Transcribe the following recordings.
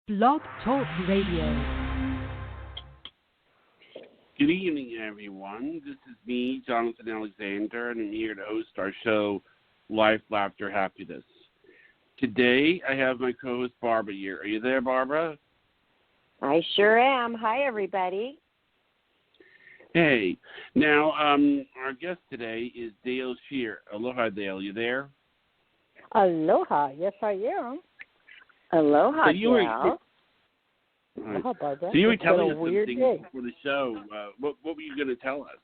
Blog Talk Radio. Good evening, everyone. This is me, Jonathan Alexander, and I'm here to host our show, Life, Laughter, Happiness. Today, I have my co-host, Barbara, here. Are you there, Barbara? I sure am. Hi, everybody. Hey. Now, our guest today is Dayle Schear. Aloha, Dayle. You there? Aloha. Yes, I am. Aloha, so you Dayle. Aloha, Barbara. So you were It's telling been us a weird something day. before the show. What were you going to tell us?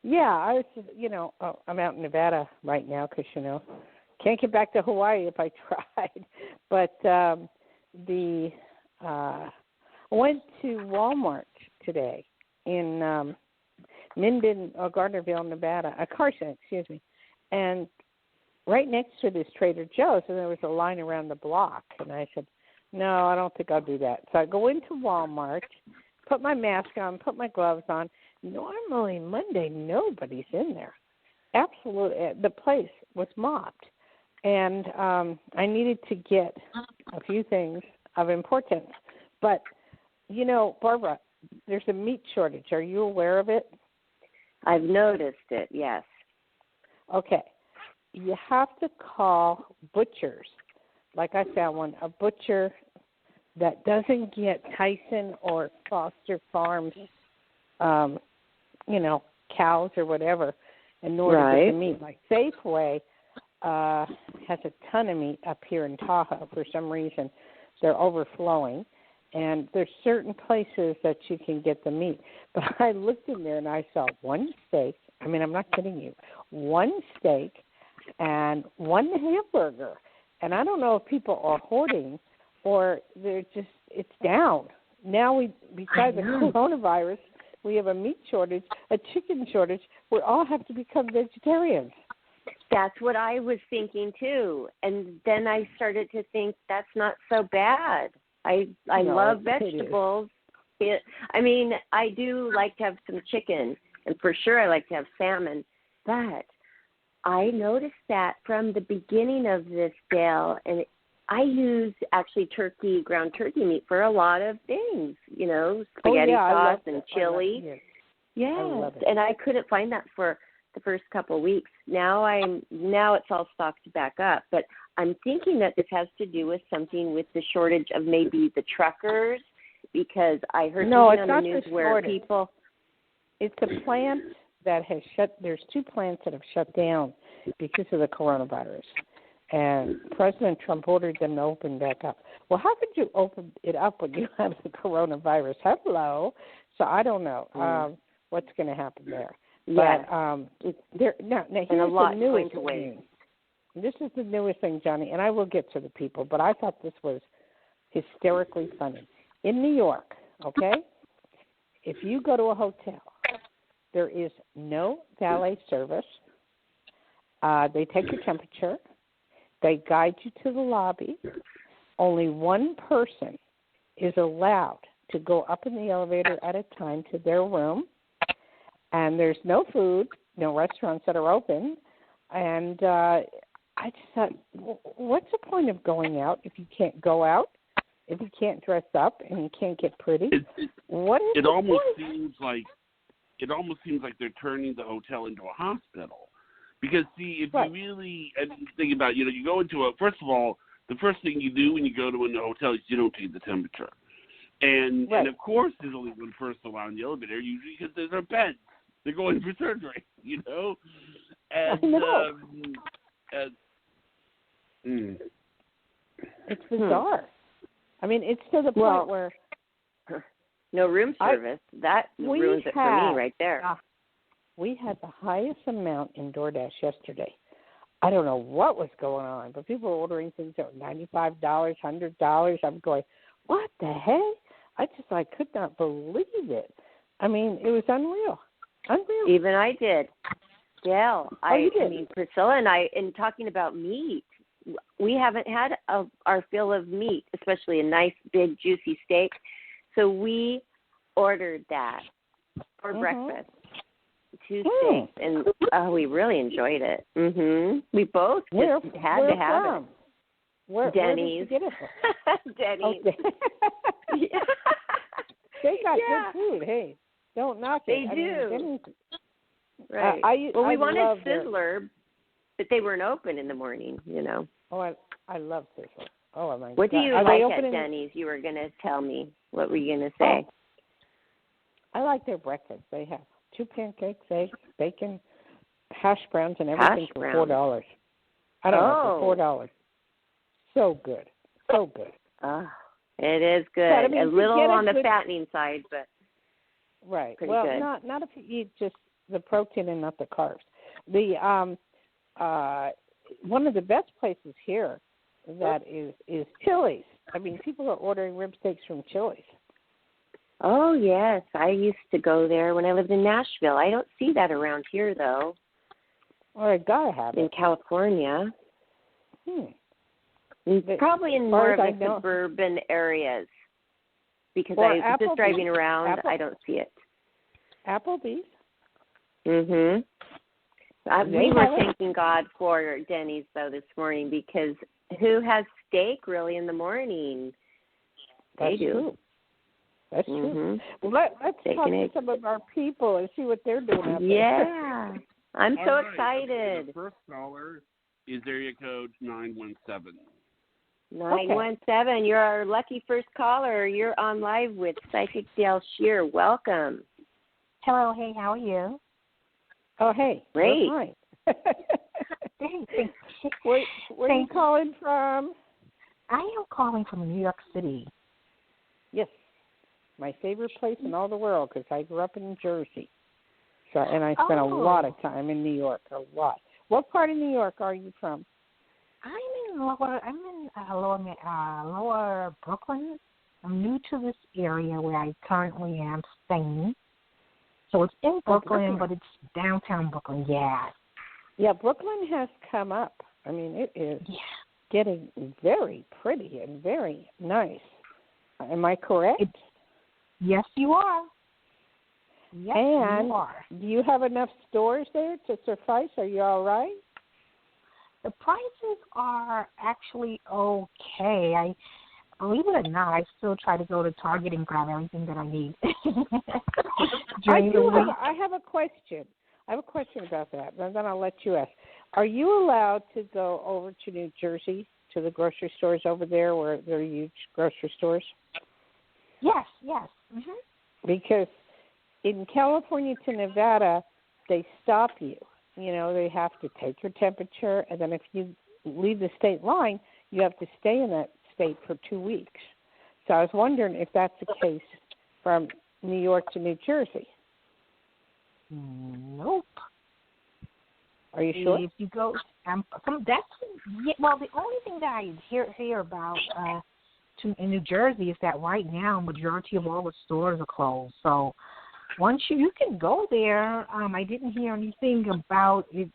Yeah, I was, I'm out in Nevada right now because, can't get back to Hawaii if I tried. But I went to Walmart today in Gardnerville, Nevada, Carson, excuse me, and right next to this Trader Joe's, and there was a line around the block, and I said, no, I don't think I'll do that. So I go into Walmart, put my mask on, put my gloves on. Normally Monday, nobody's in there. Absolutely, the place was mopped, and I needed to get a few things of importance. But, Barbara, there's a meat shortage. Are you aware of it? I've noticed it, yes. Okay. You have to call butchers. Like I found one, a butcher that doesn't get Tyson or Foster Farms, cows or whatever, in order to get the meat. Like Safeway has a ton of meat up here in Tahoe for some reason. They're overflowing. And there's certain places that you can get the meat. But I looked in there and I saw one steak. I mean, I'm not kidding you. One steak and one hamburger. And I don't know if people are hoarding or it's down. Now besides the coronavirus, we have a meat shortage, a chicken shortage. We all have to become vegetarians. That's what I was thinking too. And then I started to think that's not so bad. I love vegetables. I do like to have some chicken, and for sure I like to have salmon. But I noticed that from the beginning of this, Dayle, and I use actually ground turkey meat for a lot of things, spaghetti sauce and chili. Yes, and I couldn't find that for the first couple of weeks. Now it's all stocked back up, but I'm thinking that this has to do with something with the shortage of maybe the truckers, because I heard on the news where people. It's a plant that has shut. There's two plants that have shut down because of the coronavirus, and President Trump ordered them to open back up. Well, how could you open it up when you have the coronavirus? Hello. So I don't know what's going to happen there. Yeah. But here's the newest thing. This is the newest thing, Johnny, and I will get to the people, but I thought this was hysterically funny. In New York, okay, if you go to a hotel, there is no valet service. They take your temperature. They guide you to the lobby. Only one person is allowed to go up in the elevator at a time to their room. And there's no food, no restaurants that are open. And I just thought, what's the point of going out if you can't go out, if you can't dress up and you can't get pretty? It almost seems like they're turning the hotel into a hospital. Because, see, if you really think about it, you go into first of all, the first thing you do when you go to a hotel is you don't take the temperature. And of course there's only one person allowed in the elevator, usually because there's no beds. They're going for surgery, And, I know. It's bizarre. I mean, it's to the point where no room service. That ruins it for me right there. We had the highest amount in DoorDash yesterday. I don't know what was going on, but people were ordering things that were $95, $100. I'm going, what the heck? I could not believe it. I mean, it was unreal. Even I did. Dayle, Priscilla and I, in talking about meat, we haven't had our fill of meat, especially a nice, big, juicy steak. So we ordered that for breakfast. 2 steaks, and we really enjoyed it. We both just had to have it. Where did you get it from? Denny's. Yeah. They got good food. Hey, don't knock it. They do. Denny's, right. I we wanted their... Sizzler, but they weren't open in the morning, you know. Oh, I love Sizzler. Oh, my God. What do you Are like they at open Denny's? You were going to tell me. What were you going to say? I like their breakfast. They have 2 pancakes, eggs, bacon, hash browns, and everything for $4. I don't know, for $4. So good. So good. It is good. But, I mean, a little on the fattening side, but right. Pretty Well, good. not if you eat just the protein and not the carbs. The one of the best places here that is Chili's. I mean, people are ordering rib steaks from Chili's. Oh, yes. I used to go there when I lived in Nashville. I don't see that around here, though. Well, I gotta have it. In California. Probably in more of the suburban areas. Because I just driving around, I don't see it. Applebee's? Mm-hmm. We were thanking God for Denny's, though, this morning, because who has steak, really, in the morning? They do. True. That's true. Well, let's talk to some of our people and see what they're doing out there. Yeah. I'm so excited. The first caller is area code 917. 917. You're our lucky first caller. You're on live with Psychic Dayle Schear. Welcome. Hello. Hey, how are you? Oh, hey. Great. Hi. Thanks. Where are you calling from? I am calling from New York City. Yes. My favorite place in all the world because I grew up in Jersey. So, and I spent a lot of time in New York, a lot. What part of New York are you from? I'm in lower Brooklyn. I'm new to this area where I currently am staying. So it's in Brooklyn, but it's downtown Brooklyn, yeah. Yeah, Brooklyn has come up. I mean, it is getting very pretty and very nice. Am I correct? Yes, you are. Yes, and you are. Do you have enough stores there to suffice? Are you all right? The prices are actually okay. Believe it or not, I still try to go to Target and grab everything that I need. I have a question. I have a question about that, and then I'll let you ask. Are you allowed to go over to New Jersey, to the grocery stores over there where there are huge grocery stores? Yes, yes. Mm-hmm. Because in California to Nevada, they stop you. You know, they have to take your temperature, and then if you leave the state line, you have to stay in that state for 2 weeks. So I was wondering if that's the case from New York to New Jersey. Nope. Are you sure? If you go, well, the only thing that I hear about in New Jersey is that right now, majority of all the stores are closed. So once you can go there, I didn't hear anything about it.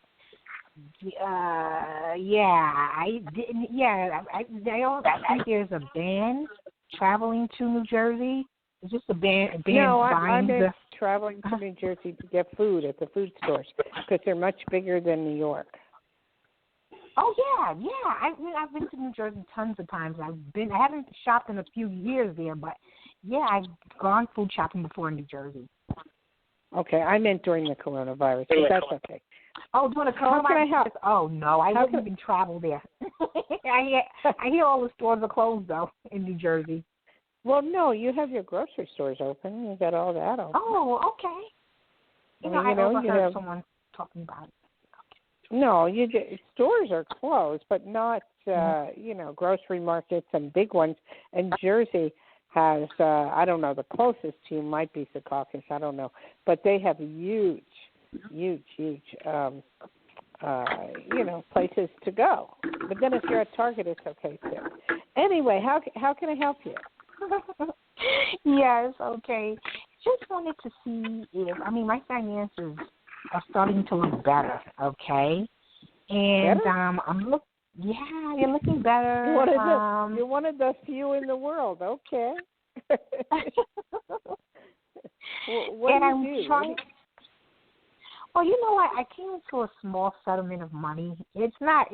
I didn't. Yeah, I don't think there's a ban traveling to New Jersey. It's just a ban. No, I'm traveling to New Jersey to get food at the food stores because they're much bigger than New York. Oh yeah. I've been to New Jersey tons of times. I haven't shopped in a few years there, but yeah, I've gone food shopping before in New Jersey. Okay, I meant during the coronavirus, but that's okay. Oh, during the coronavirus? How can I help? Oh no, I wouldn't even travel there. I hear all the stores are closed though in New Jersey. Well, no, you have your grocery stores open. You got all that open. Oh, okay. I overheard someone talking about it. No, stores are closed, but not, grocery markets and big ones. And Jersey has, I don't know, the closest to you might be Secaucus, I don't know. But they have huge, places to go. But then if you're at Target, it's okay, too. Anyway, how can I help you? Yes, okay. Just wanted to see if, my finances are starting to look better, okay? And you're looking better. You're one of the few in the world, okay? What do you do? Well, you know what? I came into a small settlement of money. It's not.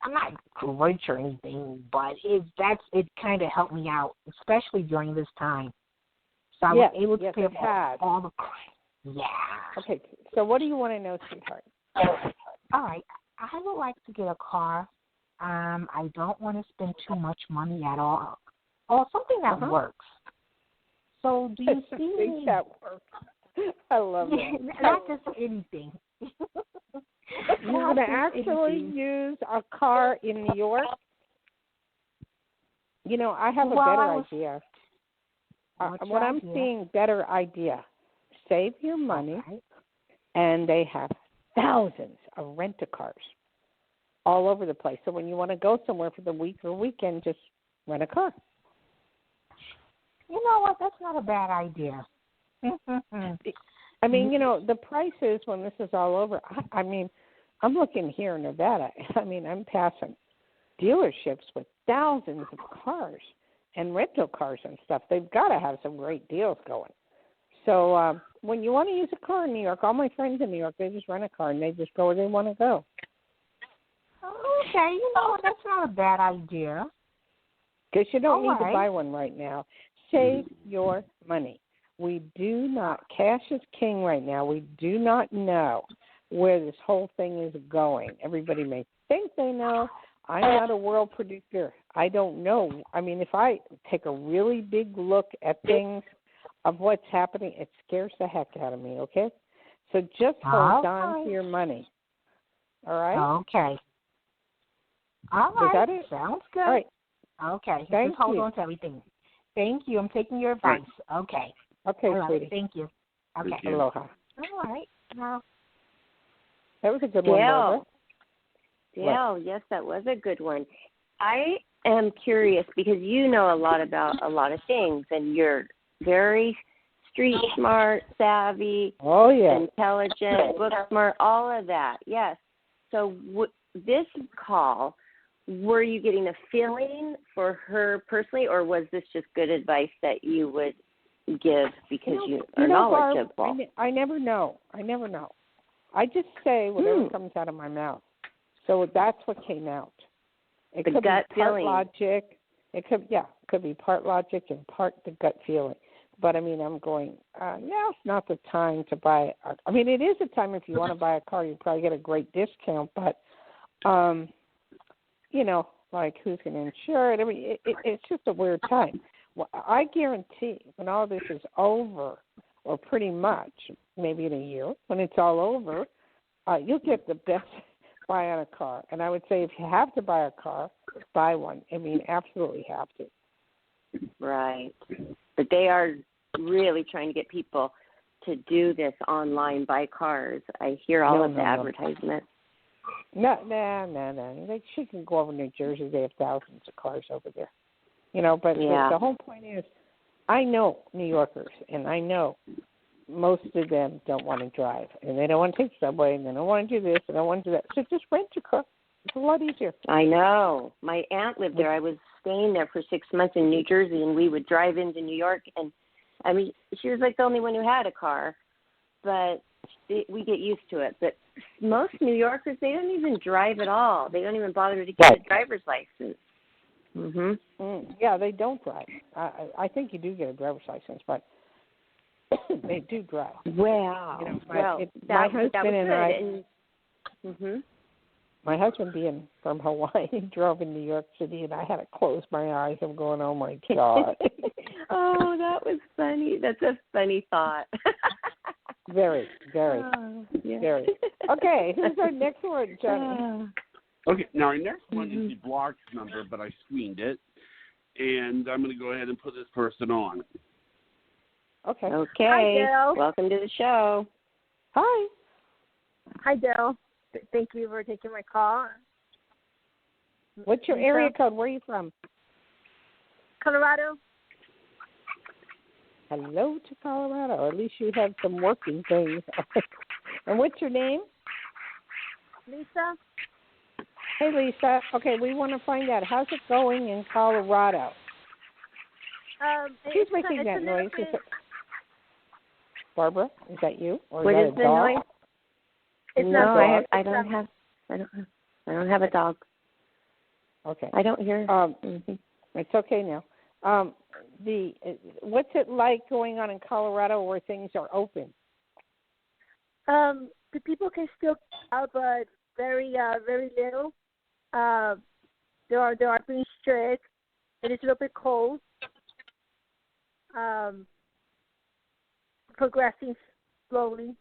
I'm not rich or anything, but it kind of helped me out, especially during this time. So I was able to pay for all the crap. Yeah. Okay, so what do you want to know, sweetheart? All right, I would like to get a car. I don't want to spend too much money at all, or something that works. So do you see me? That works. I love it. Not just anything. You're going to actually use a car in New York? You know, I have a better idea. What I'm seeing, better idea. Save your money, and they have thousands of rent-a-cars all over the place. So when you want to go somewhere for the week or weekend, just rent a car. You know what? That's not a bad idea. I mean, you know, the prices when this is all over, I mean, I'm looking here in Nevada. I mean, I'm passing dealerships with thousands of cars and rental cars and stuff. They've got to have some great deals going. So when you want to use a car in New York, all my friends in New York, they just rent a car and they just go where they want to go. Okay, you know, that's not a bad idea. Because you don't need to buy one right now. Save your money. We do not, cash is king right now. We do not know where this whole thing is going. Everybody may think they know. I'm not a world predictor. I don't know. I mean, if I take a really big look at things of what's happening, it scares the heck out of me, okay? So just hold on to your money. All right? Okay. All right. Is that it? Sounds good. All right. Okay. Thank just hold you. on to everything. Thank you. I'm taking your advice. Okay. Okay, sweetie. Thank you. Okay. Thank you. Aloha. All right. Well, that was a good one, Barbara. Dayle, yes, that was a good one. I am curious because you know a lot about a lot of things, and you're very street smart, savvy, intelligent, book smart, all of that. Yes. So this call, were you getting a feeling for her personally, or was this just good advice that you would give because you are knowledgeable? I never know. I just say whatever comes out of my mouth. So that's what came out. It could be part logic. It could be part logic and part the gut feeling. But I mean, I'm going, it's not the time to buy. I mean, it is a time if you want to buy a car, you probably get a great discount. But, you know, like who's going to insure it? I mean, it's just a weird time. Well, I guarantee when all this is over, or pretty much, maybe in a year, when it's all over, you'll get the best buy on a car. And I would say if you have to buy a car, buy one. I mean, absolutely have to. Right. But they are really trying to get people to do this online, buy cars. I hear all of the advertisements. No. She can go over to New Jersey. They have thousands of cars over there. You know, but the whole point is, I know New Yorkers, and I know most of them don't want to drive, and they don't want to take the subway, and they don't want to do this, and they don't want to do that. So just rent your car. It's a lot easier. I know. My aunt lived there. I was staying there for 6 months in New Jersey, and we would drive into New York, and, I mean, she was like the only one who had a car, but we get used to it. But most New Yorkers, they don't even drive at all. They don't even bother to get a driver's license. Yeah, they don't drive. I think you do get a driver's license, but they do drive. Wow. You know, my husband and I. My husband, being from Hawaii, drove in New York City, and I had to close my eyes. I'm going, oh my God. Oh, that was funny. That's a funny thought. Very, very, very. Okay, who's our next one, Johnny? Okay, now our next one is the blocked number, but I screened it, and I'm going to go ahead and put this person on. Okay. Okay. Hi, Dayle. Welcome to the show. Hi. Hi, Dayle. Thank you for taking my call. What's your area code? Where are you from? Colorado. Hello to Colorado. At least you have some working things. And what's your name? Lisa. Hey, Lisa. Okay, we want to find out, how's it going in Colorado? Who's making that noise? Is it Barbara? Is that you? Or what is is that a dog? Noise? It's no, not I don't have a dog. Okay. I don't hear. It's okay now. What's it like going on in Colorado where things are open? The people can still out, but very little. They are pretty strict. It is a little bit cold. Progressing slowly.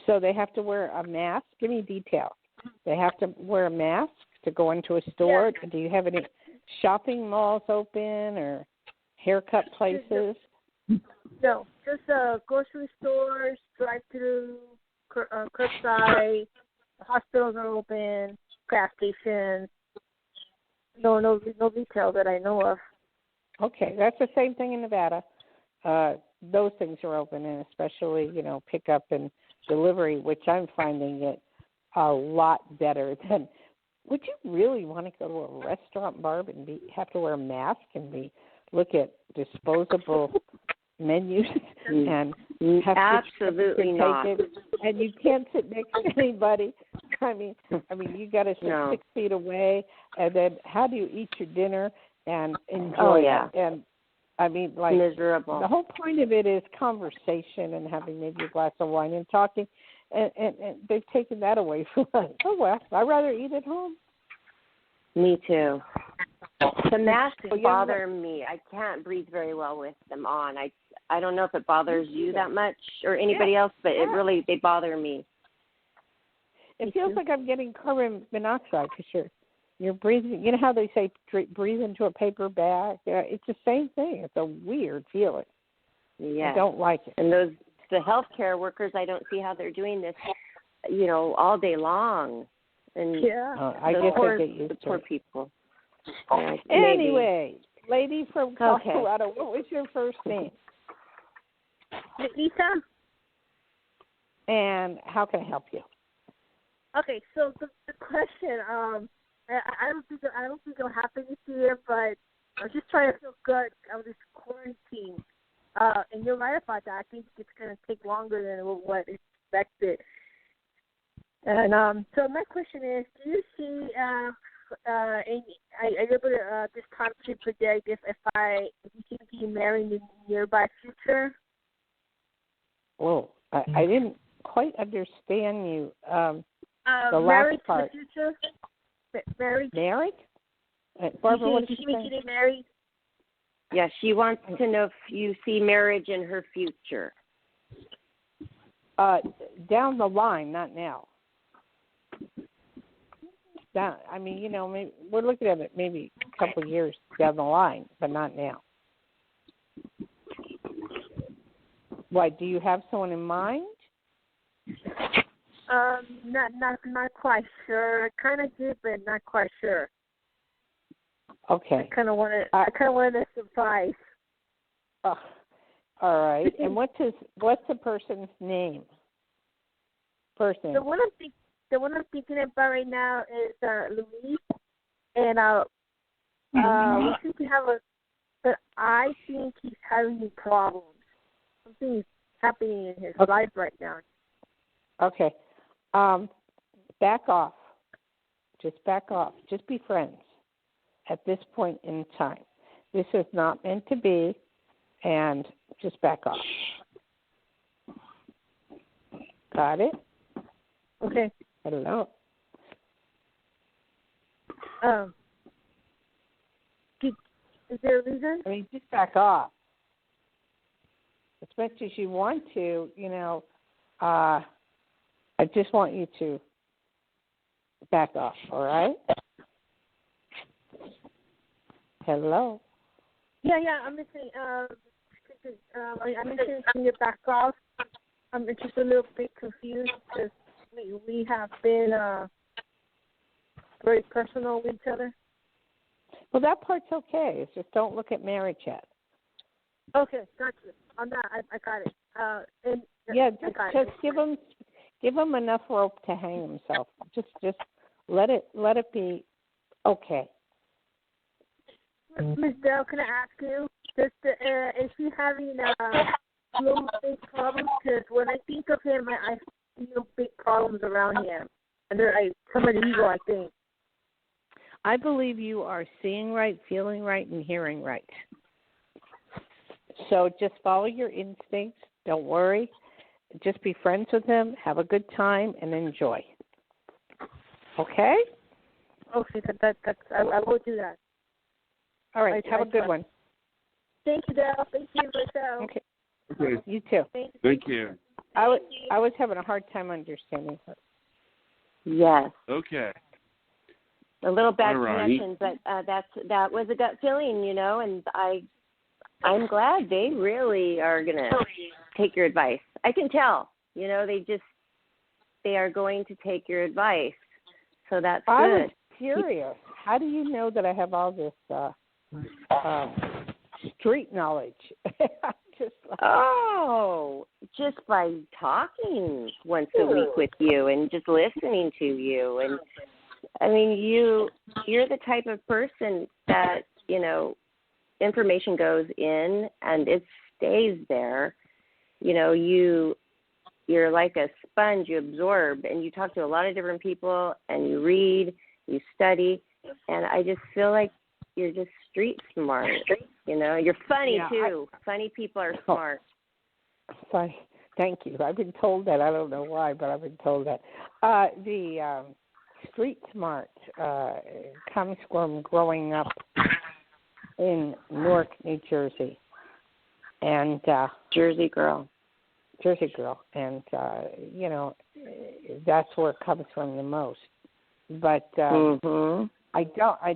So they have to wear a mask? Give me detail. They have to wear a mask to go into a store? Yeah. Do you have any shopping malls open or haircut places? No, just grocery stores, drive-through, curbside, hospitals are open, gas stations. No retail that I know of. Okay, that's the same thing in Nevada. Those things are open, and especially, pickup and delivery, which I'm finding it a lot better than. Would you really want to go to a restaurant, Barb, and have to wear a mask and look at disposable menus and have absolutely to not. take it, and you can't sit next to anybody. I mean, you got to sit 6 feet away, and then how do you eat your dinner and enjoy it? And I mean, like, miserable. The whole point of it is conversation and having maybe a glass of wine and talking, and they've taken that away from us. Oh, well, I'd rather eat at home. Me too. The masks bother me. I can't breathe very well with them on. I don't know if it bothers you that much or anybody else, but they bother me. It feels like I'm getting carbon monoxide because you're breathing. You know how they say breathe into a paper bag? Yeah, it's the same thing. It's a weird feeling. Yeah, I don't like it. And the healthcare workers, I don't see how they're doing this, all day long. And I guess I get used to the poor it. people. Anyway, lady from Colorado, what was your first name? Lisa. And how can I help you? Okay, so the question, I don't think it'll happen this year, but I'm just trying to feel good out of this quarantine. And you're right about that. I think it's going to take longer than what is expected. And so my question is, do you see are you able to this time to predict if you can be married in the nearby future? Whoa, I didn't quite understand you. The last part. In the future? Married? Married? Barbara, what did you saying? Getting married? Yeah, she wants to know if you see marriage in her future. Down the line, not now. Maybe we're looking at it maybe a couple of years down the line, but not now. Why? Do you have someone in mind? Not quite sure. I kind of did, but not quite sure. Okay. I kind of wanted a surprise. All right. And what's the person's name? The one I'm thinking about right now is Louise, and we seem to have but I think he's having problems. Something's happening in his life right now. Okay. Back off. Just back off. Just be friends at this point in time. This is not meant to be, and just back off. Got it? Okay. I don't know. Is there a reason? I mean, just back off. As much as you want to, I just want you to back off, all right? Hello? Yeah, I'm listening. I'm listening to your back off. I'm just a little bit confused because we have been very personal with each other. Well, that part's okay. It's just don't look at marriage yet. Okay, gotcha. On that, I got it. Just give him enough rope to hang himself. Just let it be okay. Ms. Dayle, can I ask you, is he having little big problems? Because when I think of him, I feel big problems around him, and they're somewhat evil, I think. I believe you are seeing right, feeling right, and hearing right. So just follow your instincts. Don't worry. Just be friends with them, have a good time, and enjoy. Okay? Okay, I will do that. All right, have a good one. Thank you, Dayle. Thank you for the show. Okay. You too. Thank you. I was having a hard time understanding her. Yes. Okay. A little bad All right. connection, but that was a gut feeling, and I'm glad they really are gonna take your advice. I can tell, they are going to take your advice, so that's good. I was curious. How do you know that I have all this street knowledge? Just by talking once a week with you and just listening to you. And I mean, you're the type of person that, information goes in and it stays there. You're like a sponge. You absorb, and you talk to a lot of different people, and you read, you study, and I just feel like you're just street smart. You're funny too. Funny people are smart. Funny. Thank you. I've been told that. I don't know why, but I've been told that. The street smart comes from growing up in Newark, New Jersey, and Jersey girl, and that's where it comes from the most. But I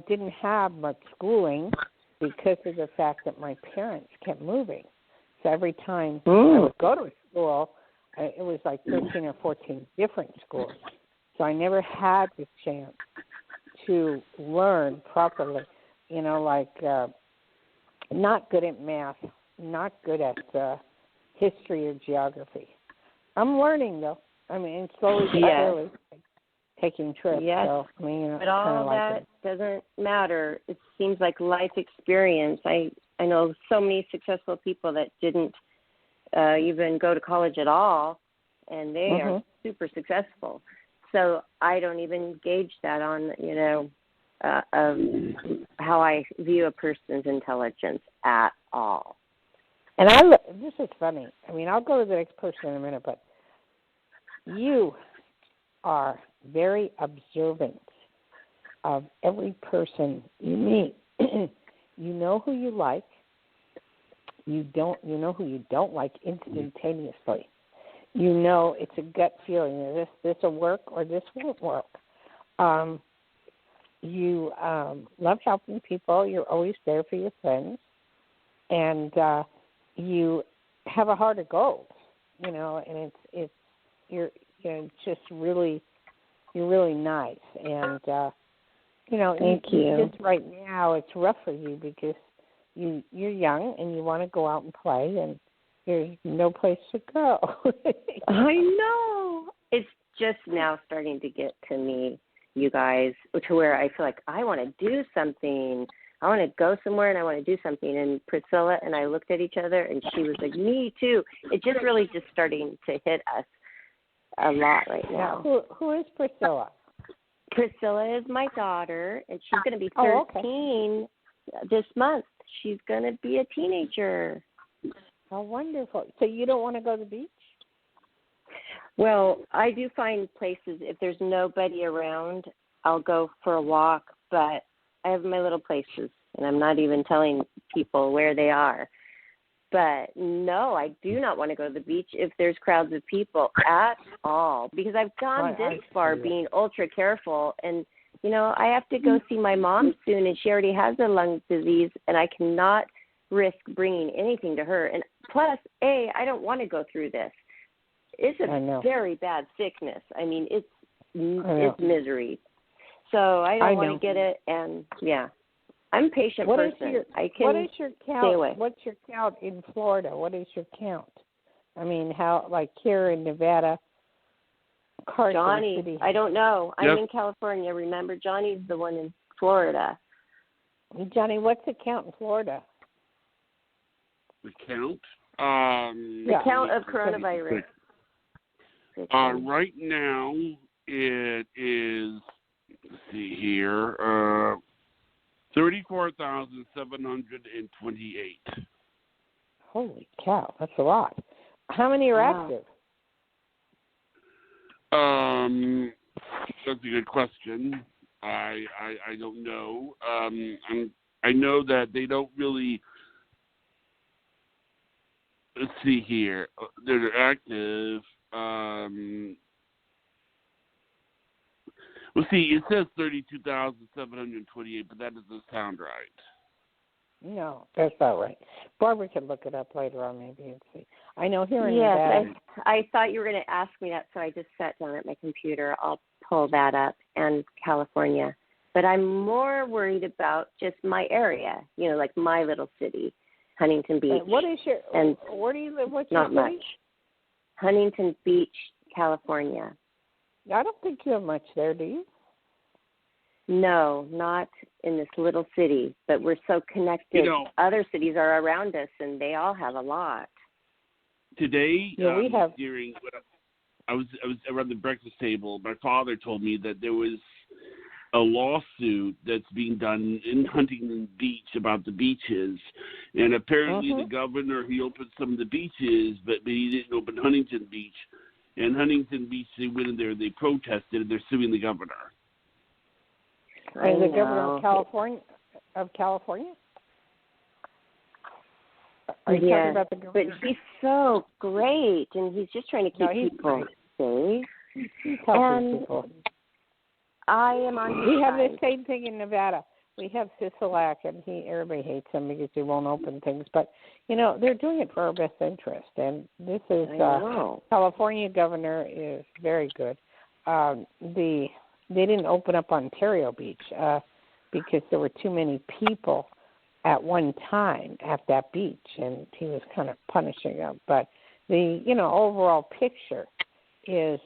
didn't have much schooling because of the fact that my parents kept moving. So every time I would go to school, it was like 13 or 14 different schools. So I never had the chance to learn properly. Not good at math, not good at history or geography. I'm learning, though. I mean, slowly but surely taking trips. Yes. So, but all that doesn't matter. It seems like life experience. I know so many successful people that didn't even go to college at all, and they are super successful. So I don't even gauge that on, how I view a person's intelligence at all. And this is funny. I mean, I'll go to the next person in a minute, but you are very observant of every person you meet. You know who you like. You know who you don't like instantaneously. It's a gut feeling. This will work or this won't work. You love helping people. You're always there for your friends, and you have a heart of gold. And you're just really, you're really nice. And thank you. Just right now, it's rough for you because you're young and you want to go out and play, and there's no place to go. I know. It's just now starting to get to me, you guys, to where I feel like I want to do something. I want to go somewhere and I want to do something. And Priscilla and I looked at each other and she was like, me too. It's just really just starting to hit us a lot right now. Who is Priscilla? Priscilla is my daughter, and she's going to be 13 this month. She's going to be a teenager. How wonderful. So you don't want to go to the beach? Well, I do find places, if there's nobody around, I'll go for a walk, but I have my little places, and I'm not even telling people where they are. But no, I do not want to go to the beach if there's crowds of people at all, because I've gone this far being ultra careful, and I have to go see my mom soon, and she already has a lung disease, and I cannot risk bringing anything to her. And plus, I don't want to go through this. It's a very bad sickness. I mean, it's misery. So I don't want to get it, and I'm a patient person. What is your count? Stay away. What's your count in Florida? What is your count? I mean, how, like here in Nevada, Carson Johnny, City. I don't know. I'm in California. Remember, Johnny's the one in Florida. Johnny, what's the count in Florida? The count? The count of coronavirus. Right now, it is let's see here. 34,728. Holy cow, that's a lot. How many are active? That's a good question. I don't know. I know that they don't really. Let's see here. They're active. Well, see, it says 32,728, but that doesn't sound right. No, that's not right. Barbara can look it up later on maybe and see. I know here in Nevada. Yes, I thought you were going to ask me that, so I just sat down at my computer. I'll pull that up, and California. But I'm more worried about just my area, like my little city, Huntington Beach. What is your, and where do you live? What's not your city? Much. Huntington Beach, California. I don't think you have much there, do you? No, not in this little city, but we're so connected. Other cities are around us, and they all have a lot. Today, we have. During I was around the breakfast table. My father told me that there was a lawsuit that's being done in Huntington Beach about the beaches, and apparently the governor, he opened some of the beaches, but he didn't open Huntington Beach. And Huntington Beach, they went in there, they protested, and they're suing the governor. Is the governor of California? Are you talking about the governor? But he's so great, and he's just trying to keep people safe. He's helping people. I am on his We have side. the same thing in Nevada. We have Sisolak, and everybody hates him because he won't open things. But, they're doing it for our best interest. And this is California governor is very good. They didn't open up Ontario Beach because there were too many people at one time at that beach, and he was kind of punishing them. But the, overall picture is,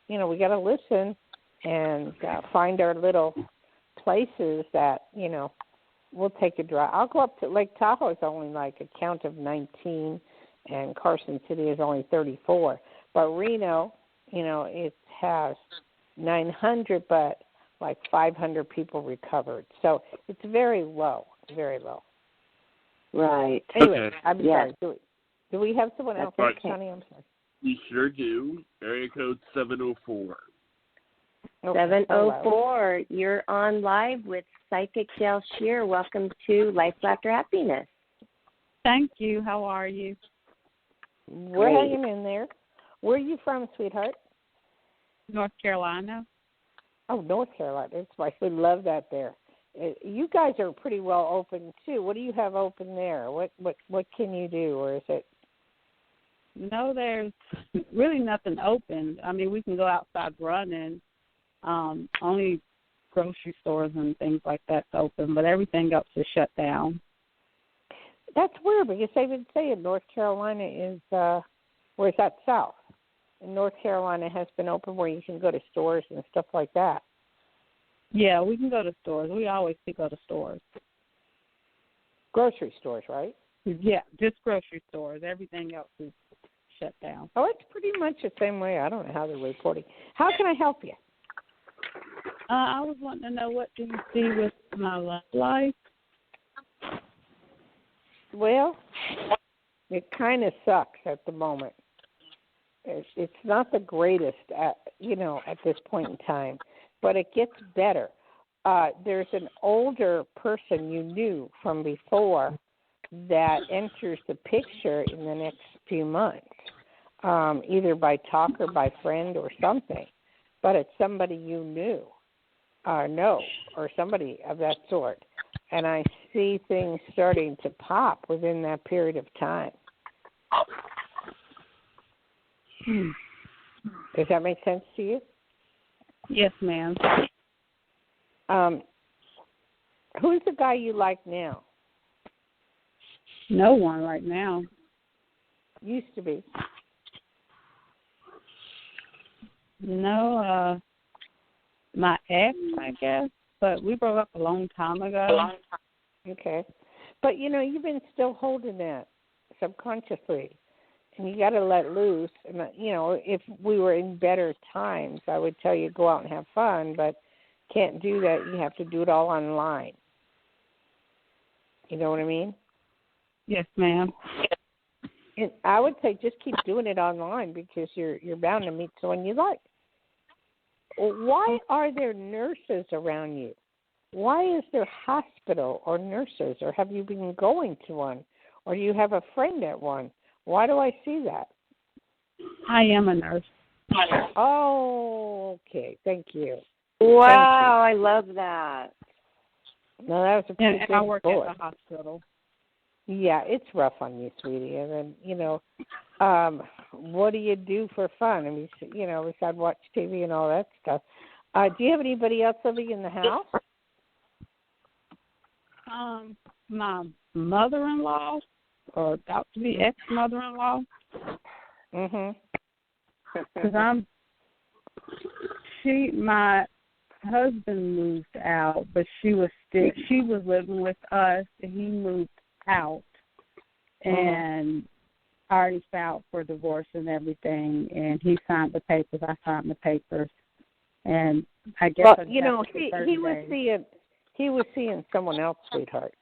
we got to listen and find our little places that, we'll take a drive. I'll go up to Lake Tahoe is only like a count of 19, and Carson City is only 34. But Reno, it has 900, but like 500 people recovered. So it's very low, very low. Right. Anyway, I'm sorry. Do we have someone else? Right. Connie, I'm sorry. We sure do. Area code 704. Okay. 704. You're on live with Psychic Dayle Schear. Welcome to Life, Laughter, Happiness. Thank you. How are you? We're hanging in there. Where are you from, sweetheart? North Carolina. Oh, North Carolina. That's why we love that there. You guys are pretty well open too. What do you have open there? What can you do, or is it? No, there's really nothing open. I mean, we can go outside running. Only grocery stores and things like that's open, but everything else is shut down. That's weird because they've been saying North Carolina is where's that south? And North Carolina has been open where you can go to stores and stuff like that. Yeah, we can go to stores. We always go to stores. Grocery stores, right? Yeah, just grocery stores. Everything else is shut down. Oh, it's pretty much the same way. I don't know how they're reporting. How can I help you? I was wanting to know, what do you see with my love life? Well, it kind of sucks at the moment. It's not the greatest at this point in time, but it gets better. There's an older person you knew from before that enters the picture in the next few months, either by talk or by friend or something. But it's somebody you knew, or somebody of that sort. And I see things starting to pop within that period of time. Does that make sense to you? Yes, ma'am. Who's the guy you like now? No one right now. Used to be. No, my ex, I guess, but we broke up a long time ago. Okay. But, you've been still holding that subconsciously, and you got to let loose. And, if we were in better times, I would tell you go out and have fun, but can't do that. You have to do it all online. You know what I mean? Yes, ma'am. And I would say just keep doing it online because you're bound to meet someone you like. Why are there nurses around you? Why is there hospital or nurses, or have you been going to one, or do you have a friend at one? Why do I see that? I am a nurse. Oh, okay. Thank you. Wow, I love that. No, that was a pretty And good I work bullet. at the hospital. Yeah, it's rough on you, sweetie. And then, what do you do for fun? I mean, besides watch TV and all that stuff. Do you have anybody else living in the house? My mother-in-law, or about to be ex-mother-in-law. Mhm. Because my husband moved out, but she was living with us, and he moved out, and I already filed for divorce and everything, and he signed the papers, I signed the papers, and I guess he was seeing someone else, sweetheart.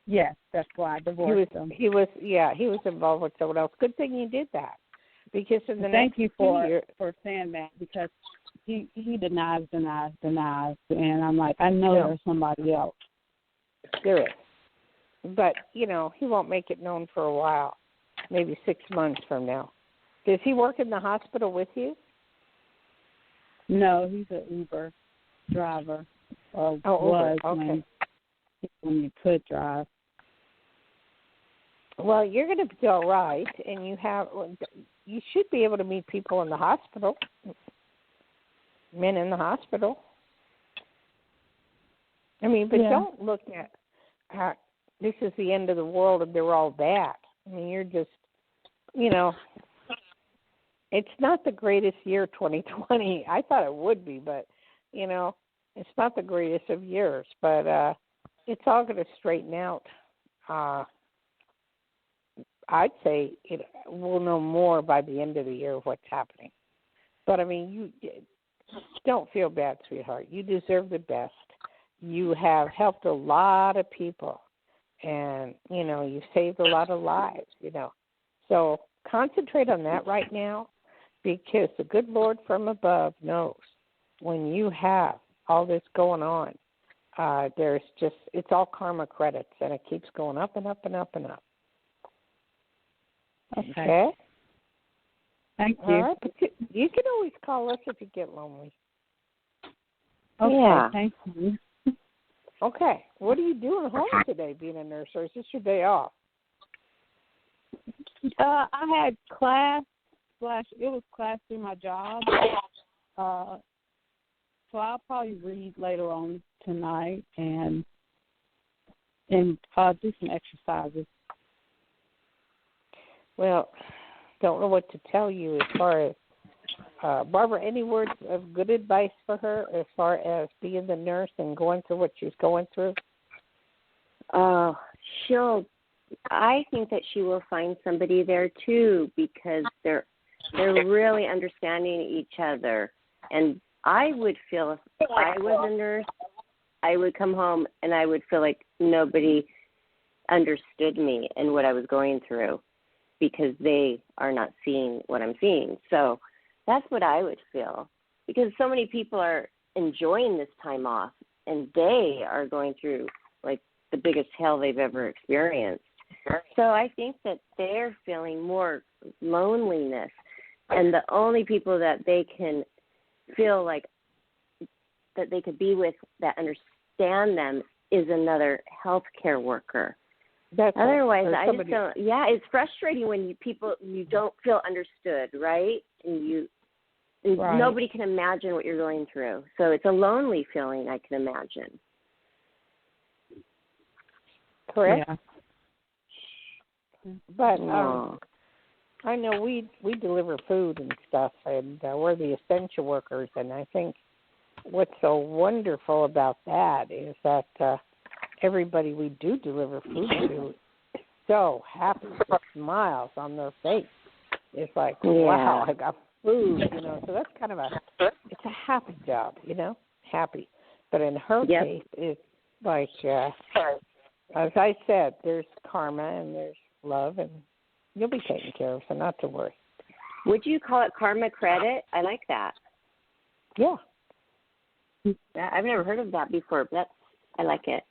Yes, that's why I divorced him. He was involved with someone else. Good thing you did that, because in the Thank next you 2 years, for saying that, because he denies, and I'm like, I know there's somebody else. There is, but he won't make it known for a while, maybe 6 months from now. Does he work in the hospital with you? No, he's an Uber driver. Or was okay. When you could drive. Well, you're going to be all right, and you should be able to meet people in the hospital, men in the hospital. I mean, but don't look at this is the end of the world and they're all bad. I mean, you're just, it's not the greatest year, 2020. I thought it would be, but, it's not the greatest of years. But it's all going to straighten out. I'd say we'll know more by the end of the year of what's happening. But, I mean, you don't feel bad, sweetheart. You deserve the best. You have helped a lot of people, and, you've saved a lot of lives, So concentrate on that right now, because the good Lord from above knows when you have all this going on, it's all karma credits, and it keeps going up and up and up and up. Okay? Thank you. All right, but you can always call us if you get lonely. Okay, yeah. Thank you. Okay. What are you doing home today, being a nurse, or is this your day off? I had class through my job. So I'll probably read later on tonight and do some exercises. Well, Don't know what to tell you as far as Barbara, any words of good advice for her as far as being the nurse and going through what she's going through? I think that she will find somebody there too, because they're really understanding each other. And I would feel, if I was a nurse, I would come home and I would feel like nobody understood me and what I was going through, because they are not seeing what I'm seeing. So that's what I would feel, because so many people are enjoying this time off, and they are going through like the biggest hell they've ever experienced. So I think that they're feeling more loneliness, and the only people that they can feel like that they could be with that understand them is another healthcare worker. Otherwise, I just don't. Yeah, it's frustrating when you don't feel understood, right? And right. Nobody can imagine what you're going through. So it's a lonely feeling, I can imagine. Correct. Yeah. But I know we deliver food and stuff, and we're the essential workers, and I think what's so wonderful about that is that everybody we do deliver food to is so happy, with smiles on their face. It's like, wow, I got food, So that's kind of it's a happy job, happy. But in her Yep. case, it's like, as I said, there's karma and there's love, and you'll be taken care of, so not to worry. Would you call it karma credit? I like that. Yeah. I've never heard of that before, but I like it.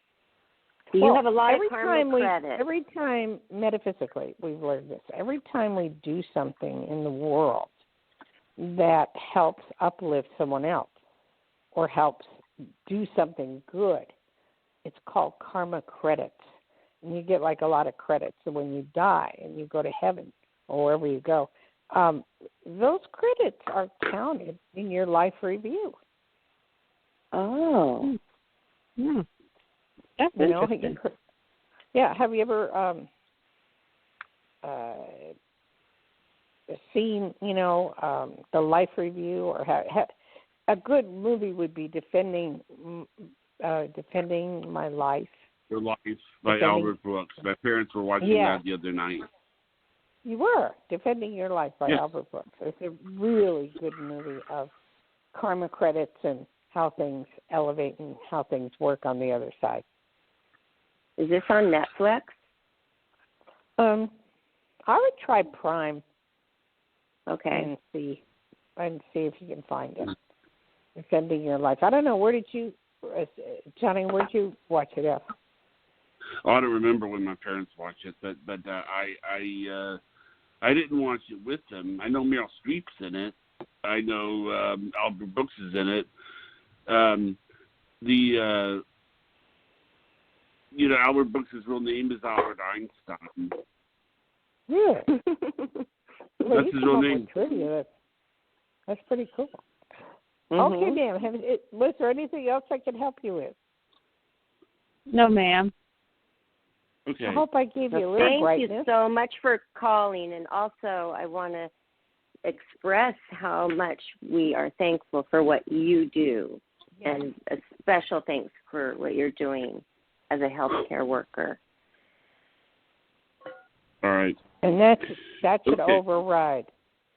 You have a lot of karma credit. Every time, metaphysically, we've learned this. Every time we do something in the world that helps uplift someone else or helps do something good, it's called karma credits. And you get like a lot of credits. So when you die and you go to heaven or wherever you go, those credits are counted in your life review. Oh. Hmm. That's interesting. Yeah. Have you ever seen, the life review, or a good movie would be Defending My Life. Your Life by Albert Brooks. My parents were watching that the other night. You were Defending Your Life by Albert Brooks. It's a really good movie of karma credits and how things elevate and how things work on the other side. Is this on Netflix? I would try Prime. Okay. And see if you can find it. Defending Your Life. I don't know, where did you, Johnny? Where'd you watch it at? Oh, I don't remember when my parents watched it, but I didn't watch it with them. I know Meryl Streep's in it. I know Albert Brooks is in it. Albert Brooks' real name is Albert Einstein. Yeah. That's his real name. Trivia. That's pretty cool. Mm-hmm. Okay, ma'am. Was there anything else I could help you with? No, ma'am. Okay. I hope I gave you a little brightness. Thank you so much for calling, and also I want to express how much we are thankful for what you do, and a special thanks for what you're doing as a healthcare worker. All right. And that should override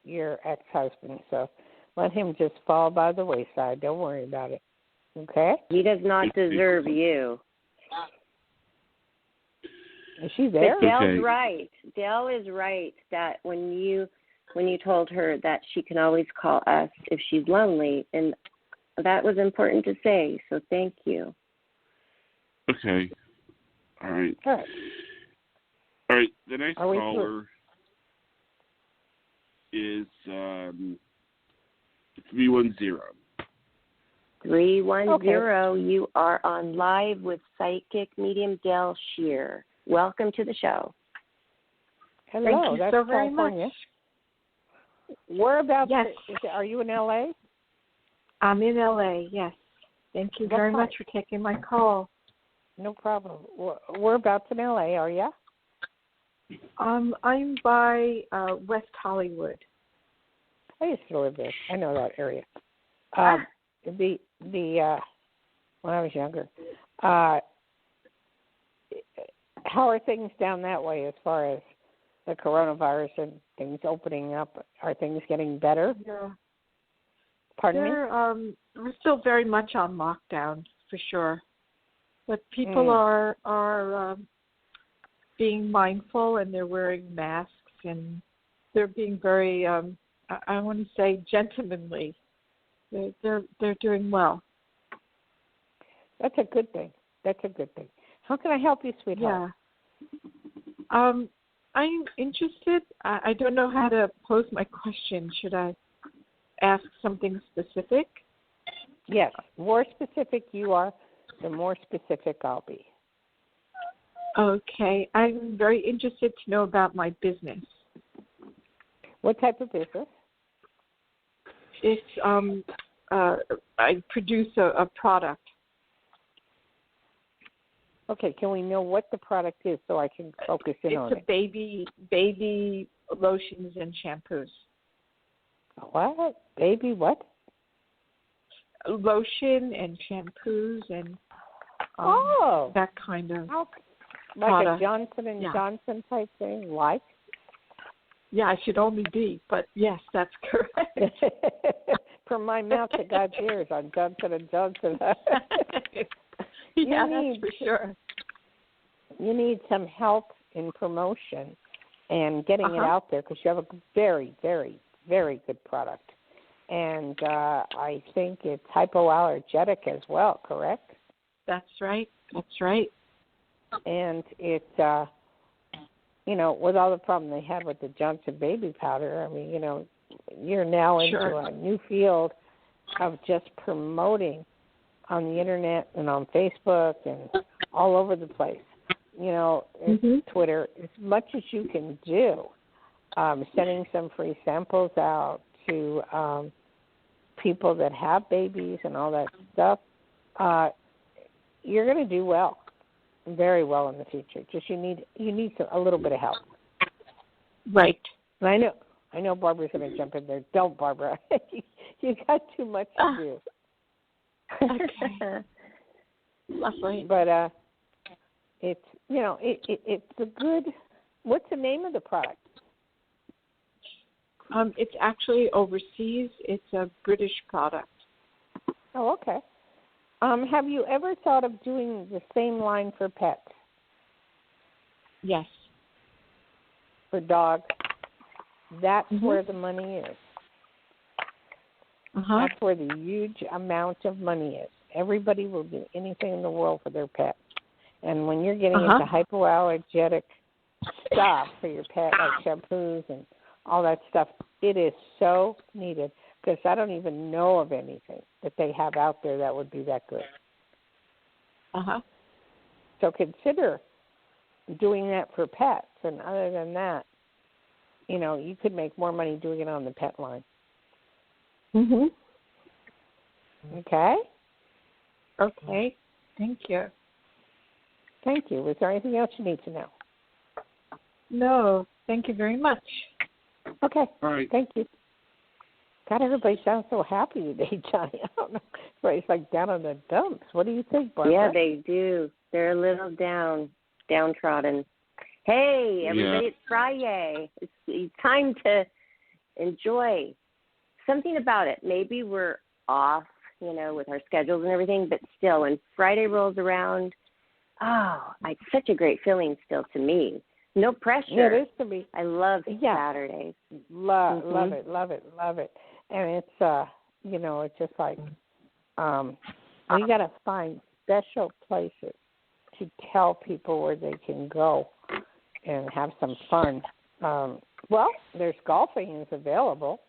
your ex-husband, so let him just fall by the wayside. Don't worry about it. Okay? He does not deserve you. Is she there? But Dale's right. Dale is right that when you told her that she can always call us if she's lonely, and that was important to say, so thank you. Okay. All right. All right. All right. The next caller is 310. 310, okay. You are on live with psychic medium Dayle Schear. Welcome to the show. Hello. Thank you That's so very California. much. Whereabouts? Yes. Are you in L.A.? I'm in L.A., yes. Thank you very much for taking my call. No problem. Whereabouts in L.A. are you? I'm by West Hollywood. I used to live there. I know that area. When I was younger. How are things down that way as far as the coronavirus and things opening up? Are things getting better? Yeah. Pardon me? We're still very much on lockdown, for sure. But people are being mindful, and they're wearing masks, and they're being very, I want to say, gentlemanly. They're doing well. That's a good thing. How can I help you, sweetheart? Yeah. I'm interested. I don't know how to pose my question. Should I ask something specific? Yes. The more specific you are, the more specific I'll be. Okay. I'm very interested to know about my business. What type of business? It's I produce a product. Okay, can we know what the product is so I can focus in on it? It's baby lotions and shampoos. What? Baby what? Lotion and shampoos and that kind of like product. a Johnson & Johnson type thing, like? Yeah, I should only be, but yes, that's correct. From my mouth to God's ears on Johnson & Johnson. Yeah, that's for sure. You need some help in promotion and getting it out there because you have a very, very, very good product. And I think it's hypoallergenic as well, correct? That's right. That's right. And it, with all the problem they had with the Johnson baby powder, I mean, you're now into a new field of just promoting on the internet and on Facebook and all over the place. Twitter, as much as you can do, sending some free samples out to people that have babies and all that stuff, you're going to do well, very well in the future. Just you need a little bit of help. Right. And I know Barbara's going to jump in there. Don't, Barbara. You got too much to do. Okay. Lovely. But it's it's a good. What's the name of the product? It's actually overseas. It's a British product. Oh, okay. Have you ever thought of doing the same line for pets? Yes. For dogs? That's where the money is. That's where the huge amount of money is. Everybody will do anything in the world for their pet. And when you're getting into hypoallergenic stuff for your pet, like shampoos and all that stuff, it is so needed because I don't even know of anything that they have out there that would be that good. So consider doing that for pets. And other than that, you could make more money doing it on the pet line. Okay? Okay. Thank you. Thank you. Was there anything else you need to know? No. Thank you very much. Okay. All right. Thank you. God, everybody sounds so happy today, Johnny. I don't know. Everybody's like down on the dumps. What do you think, Barbara? Yeah, they do. They're a little downtrodden. Hey, everybody, it's Friday. It's time to enjoy something about it. Maybe we're off, with our schedules and everything, but still, when Friday rolls around, it's such a great feeling still to me. No pressure. Yeah, it is to me. I love Saturdays. Love it. And it's, it's just like we got to find special places to tell people where they can go and have some fun. Well, there's golfing is available.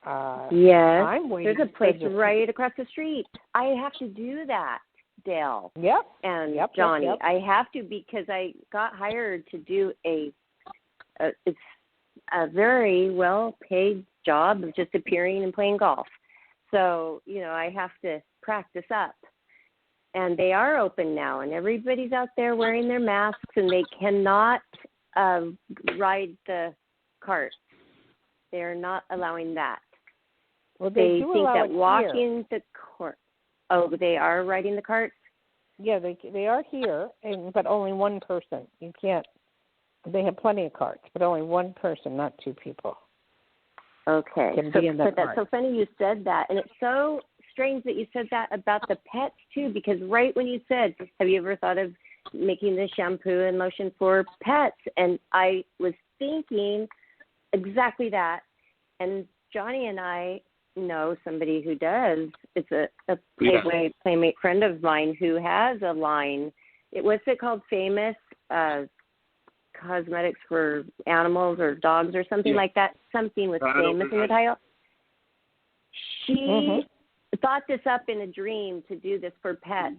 Yes, I'm waiting. there's a place right across the street. I have to do that, Dayle. Yep. And Johnny, I have to because I got hired to do it's a very well-paid job of just appearing and playing golf. So, I have to practice up. And they are open now, and everybody's out there wearing their masks, and they cannot ride the carts. They are not allowing that. Well, they do think allow that it walking the cart. Oh, they are riding the carts? Yeah, they are here, but only one person. You can't. They have plenty of carts, but only one person, not two people. Okay. Can be in the cart. That's so funny you said that, and it's so strange that you said that about the pets too, because right when you said, have you ever thought of making the shampoo and lotion for pets? And I was thinking exactly that. And Johnny and I know somebody who does. It's a Playboy Playmate friend of mine who has a line. What's it called? Famous Cosmetics for Animals or Dogs or something like that. Something with famous in the title. She thought this up in a dream to do this for pets,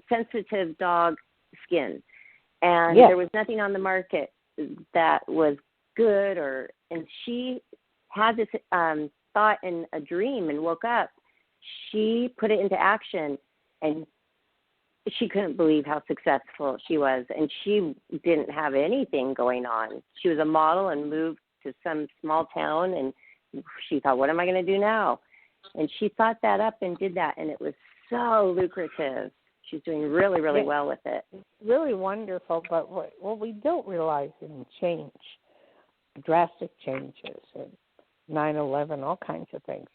sensitive dog skin. And there was nothing on the market that was good, and she had this thought in a dream and woke up. She put it into action, and she couldn't believe how successful she was. And she didn't have anything going on. She was a model and moved to some small town, and she thought, what am I going to do now? And she thought that up and did that, and it was so lucrative. She's doing really, really well with it. Really wonderful, but what we don't realize in change, drastic changes and 9/11, all kinds of things.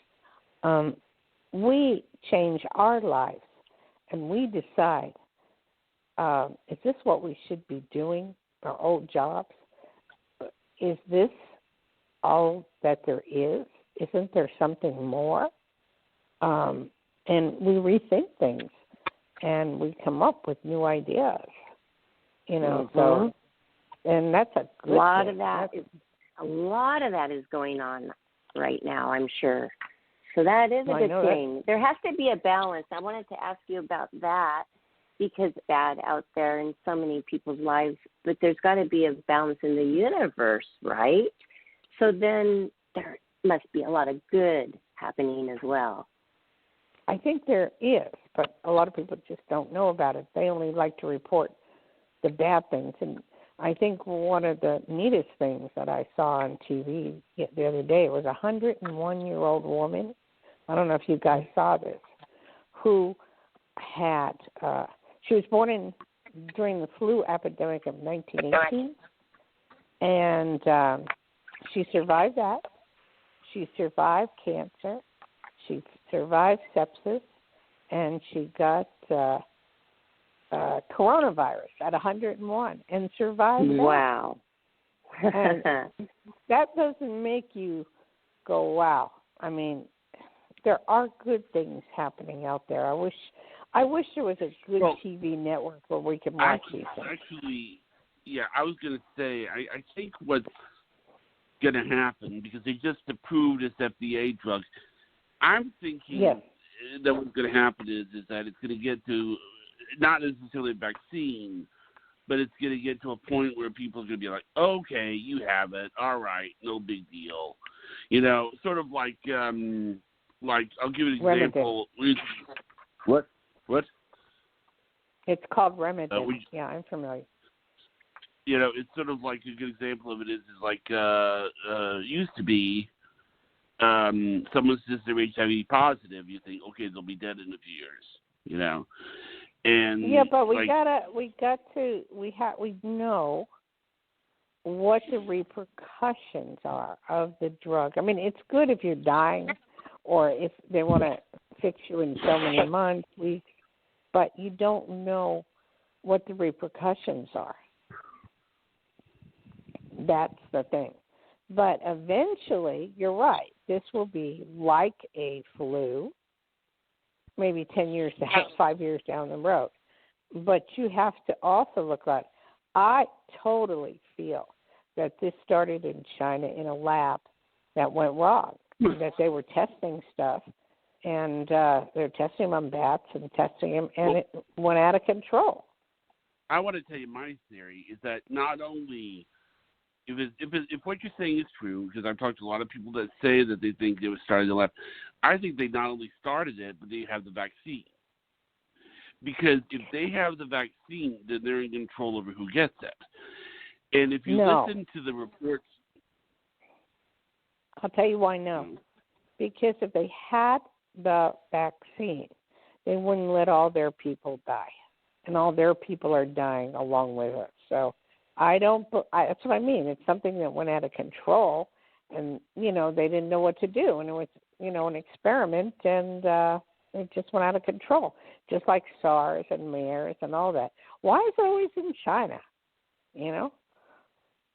We change our lives, and we decide, is this what we should be doing, our old jobs? Is this all that there is? Isn't there something more? And we rethink things, and we come up with new ideas. So, and that's a good lot thing. of that. A lot of that is going on right now, I'm sure. So that is a good thing. There has to be a balance. I wanted to ask you about that because it's bad out there in so many people's lives, but there's got to be a balance in the universe, right? So then there must be a lot of good happening as well. I think there is, but a lot of people just don't know about it. They only like to report the bad things. And I think one of the neatest things that I saw on TV the other day was a 101-year-old woman. I don't know if you guys saw this, who had, she was born during the flu epidemic of 1918, and she survived that. She survived cancer. She survived sepsis, and she got coronavirus at 101 and survived that. Wow. And that doesn't make you go, wow. I mean, there are good things happening out there. I wish there was a good TV network where we could watch these things. Actually, yeah, I was going to say, I think what's going to happen, because they just approved this FDA drug, I'm thinking that what's going to happen is that it's going to get to not necessarily a vaccine, but it's going to get to a point where people are going to be like, okay, you have it, all right, no big deal. Sort of like I'll give you an example. What? It's called Remedy. Yeah, I'm familiar. It's sort of like a good example of it is like used to be someone's just HIV positive, you think, okay, they'll be dead in a few years, And yeah, but we know what the repercussions are of the drug. I mean, it's good if you're dying or if they want to fix you in so many months, weeks, but you don't know what the repercussions are. That's the thing. But eventually, you're right, this will be like a flu, maybe 10 years down, 5 years down the road. But you have to also look at, I totally feel that this started in China in a lab that went wrong, that they were testing stuff, and they're testing them on bats and testing them, and it went out of control. I want to tell you my theory is that not only if what you're saying is true, because I've talked to a lot of people that say that they think it was started in the lab, I think they not only started it, but they have the vaccine. Because if they have the vaccine, then they're in control over who gets it. And if you listen to the reports... I'll tell you why no. Because if they had the vaccine, they wouldn't let all their people die. And all their people are dying along with it. So that's what I mean. It's something that went out of control, and, they didn't know what to do. And it was, an experiment, and it just went out of control, just like SARS and MERS and all that. Why is it always in China?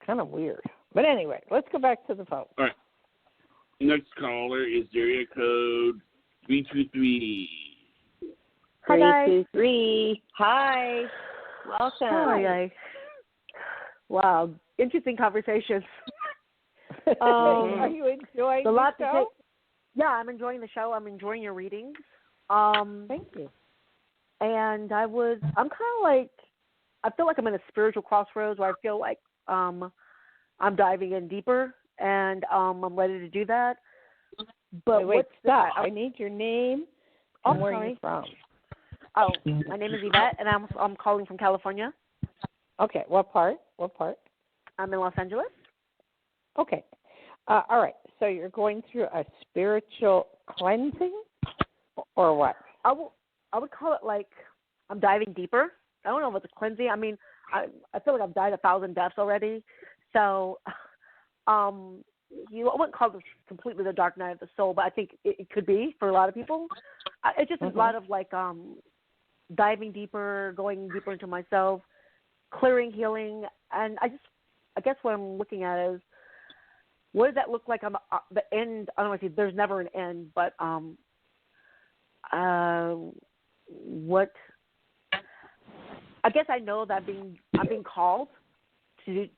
Kind of weird. But anyway, let's go back to the phone. All right. Next caller is area code 323. Hi, guys. 323. Hi. Welcome. Hi, guys. Wow, interesting conversations. Are you enjoying the show? Yeah, I'm enjoying the show. I'm enjoying your readings. Thank you. And I'm kind of like, I feel like I'm in a spiritual crossroads where I feel like I'm diving in deeper, and I'm ready to do that. But wait, stop. I need your name and where you're from. Oh, my name is Yvette, and I'm calling from California. Okay, what part? I'm in Los Angeles. Okay. All right, so you're going through a spiritual cleansing, or what? I would call it like I'm diving deeper. I don't know if it's a cleansing. I mean, I feel like I've died 1,000 deaths already. So I wouldn't call this completely the dark night of the soul, but I think it could be for a lot of people. It's just a lot of like diving deeper, going deeper into myself, clearing, healing, and I guess what I'm looking at is what does that look like on the end? I don't want to say there's never an end, but what? I guess I know that I'm being called to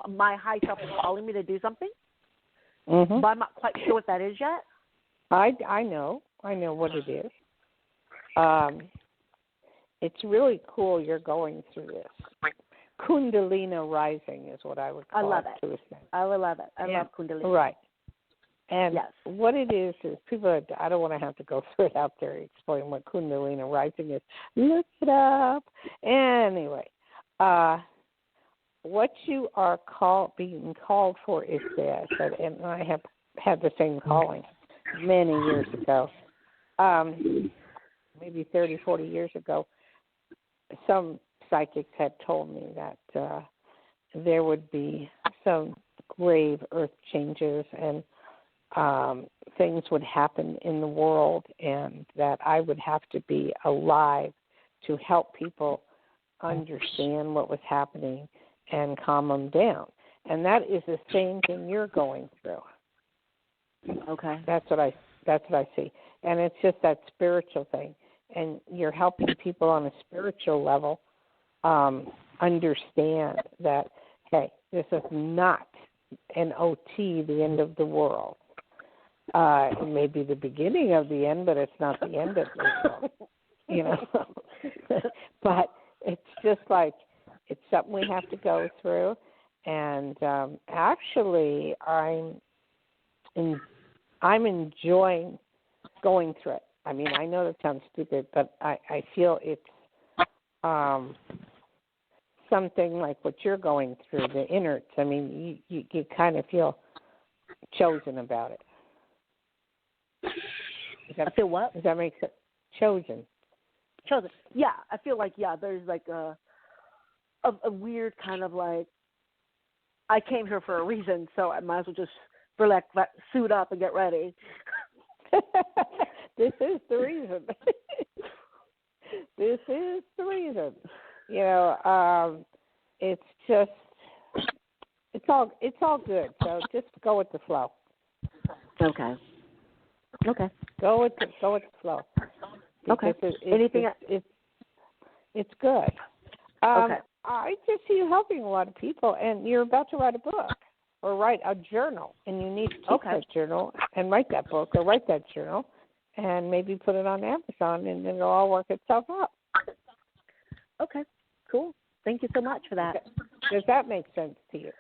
my high self is calling me to do something, but I'm not quite sure what that is yet. I know what it is. It's really cool you're going through this. Kundalini rising is what I would call it. I love it. I would love it. I love Kundalini. Right. And what it is people, I don't want to have to go through it out there, explain what Kundalini rising is. Look it up. Anyway, what you are being called for is this, and I have had the same calling many years ago, maybe 30, 40 years ago. Some psychics had told me that there would be some grave earth changes and things would happen in the world, and that I would have to be alive to help people understand what was happening and calm them down. And that is the same thing you're going through. Okay. That's what I see. And it's just that spiritual thing. And you're helping people on a spiritual level understand that, hey, this is not an OT, the end of the world. It may be the beginning of the end, but it's not the end of the world, But it's just like it's something we have to go through. And actually, I'm enjoying going through it. I mean, I know that sounds stupid, but I feel it's something like what you're going through, the innards. I mean, you kind of feel chosen about it. I feel what? Does that make sense? Chosen. Yeah, I feel like, there's like a weird kind of like, I came here for a reason, so I might as well just, for like, suit up and get ready. This is the reason. This is the reason. It's just, it's all good. So just go with the flow. Okay. Go with the flow. Okay. It's good. Okay. I just see you helping a lot of people, and you're about to write a book or write a journal, and you need to take that journal and write that book or write that journal and maybe put it on Amazon, and it'll all work itself out. Okay, cool. Thank you so much for that. Does that make sense to you?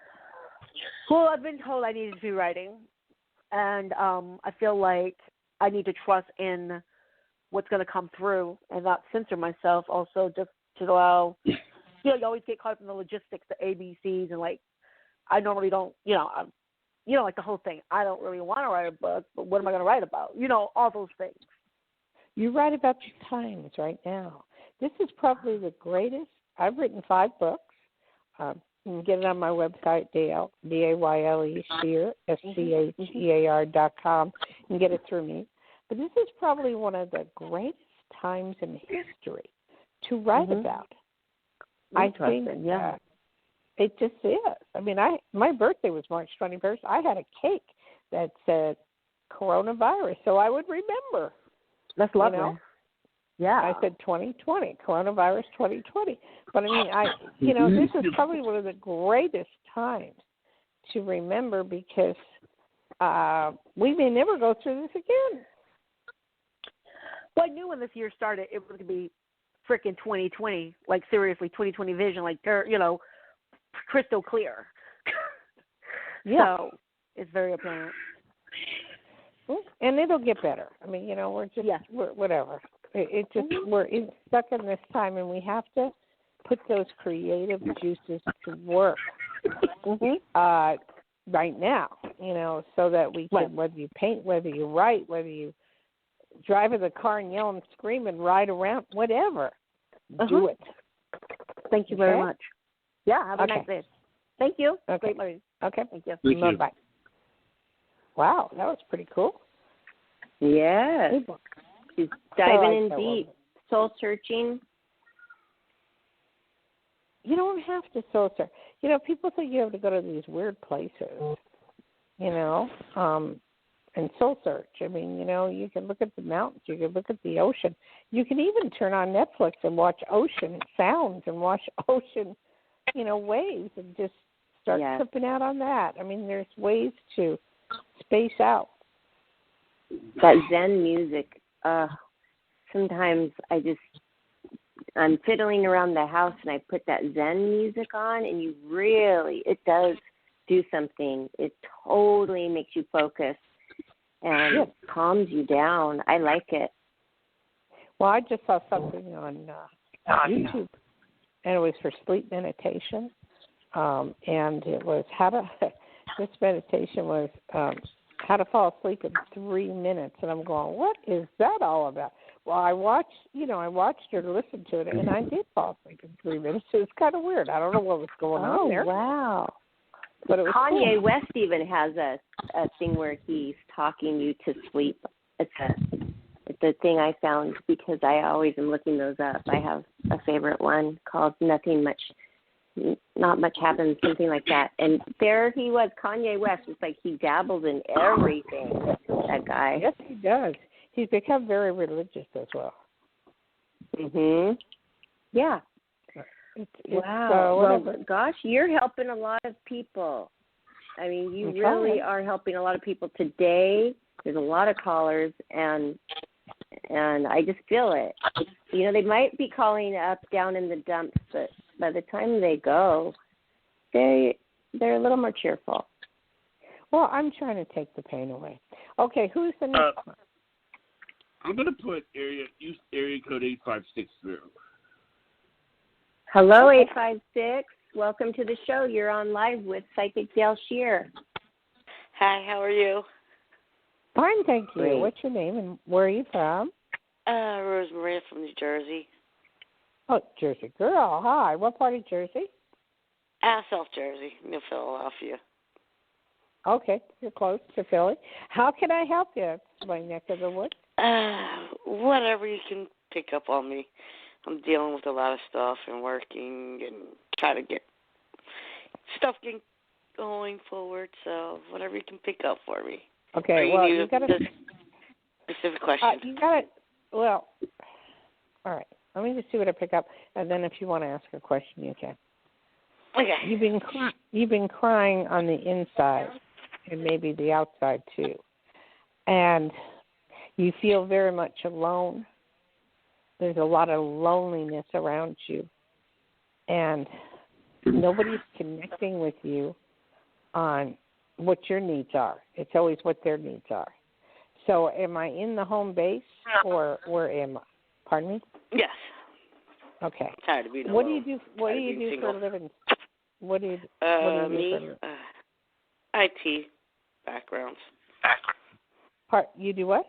Well, I've been told I needed to be writing, and I feel like I need to trust in what's going to come through and not censor myself. Also, just to allow, you always get caught up in the logistics, the ABCs, and like I normally don't, like the whole thing. I don't really want to write a book, but what am I going to write about? All those things. You write about your times right now. This is probably the greatest. I've written 5 books. You can get it on my website, Dayle, Dayle Schear, SCHEAR.com. You can get it through me. But this is probably one of the greatest times in history to write about. I think it just is. I mean, my birthday was March 21st. I had a cake that said coronavirus, so I would remember. That's lovely. Yeah. I said 2020, coronavirus 2020. But I mean, this is probably one of the greatest times to remember because we may never go through this again. Well, I knew when this year started it was going to be freaking 2020, like seriously 2020 vision, like, crystal clear. So it's very apparent. And it'll get better. I mean, we're just, we're whatever. We're stuck in this time, and we have to put those creative juices to work right now, so that we can, whether you paint, whether you write, whether you drive in the car and yell and scream and ride around, whatever, do it. Thank you very much. Yeah, have a nice day. Thank you. Okay. Great, Marie. Okay. Thank you. Thank you. Bye. Wow, that was pretty cool. Yes. She's diving in deep, soul searching. You don't have to soul search. People think you have to go to these weird places, and soul search. I mean, you can look at the mountains, you can look at the ocean. You can even turn on Netflix and watch ocean sounds and watch ocean, waves and just start tripping out on that. I mean, there's ways to space out. That Zen music, sometimes I'm fiddling around the house and I put that Zen music on, and it does do something. It totally makes you focus and calms you down. I like it. Well, I just saw something on YouTube, and it was for sleep meditation, and it was this meditation was how to fall asleep in 3 minutes, and I'm going, what is that all about? Well, I watched or listened to it, and I did fall asleep in 3 minutes. It was kind of weird. I don't know what was going on there. Oh, wow. But it was Kanye cool. West even has a thing where he's talking you to sleep. It's a thing I found because I always am looking those up. I have a favorite one called Not Much Happens, something like that. And there he was, Kanye West. It's like he dabbles in everything, that guy. Yes, he does. He's become very religious as well. Mhm. Yeah. Wow. Well, gosh, you're helping a lot of people. I mean, you really are helping a lot of people today. There's a lot of callers, and I just feel it. They might be calling up down in the dumps, but by the time they go, they're a little more cheerful. Well, I'm trying to take the pain away. Okay, who's the next one? I'm going to put area code 856 through. Hello, 856. Welcome to the show. You're on live with Psychic Dayle Schear. Hi, how are you? Fine, thank you. Great. What's your name and where are you from? Rose Maria from New Jersey. Oh, Jersey girl. Hi. What part of Jersey? South Jersey, New Philadelphia. Okay, you're close to Philly. How can I help you? It's my neck of the woods. Whatever you can pick up on me. I'm dealing with a lot of stuff and working and trying to get stuff going forward. So whatever you can pick up for me. Okay, well, you got a specific question. You got it. Well, all right. Let me just see what I pick up, and then if you want to ask a question, you can. Okay. You've been crying on the inside, and maybe the outside too, and you feel very much alone. There's a lot of loneliness around you, and nobody's connecting with you on what your needs are. It's always what their needs are. So am I in the home base, or where am I? Pardon me? Yes. Okay. Tired of being What alone. do you do? What do you do for a living? What do you do for a living? IT backgrounds. You do what?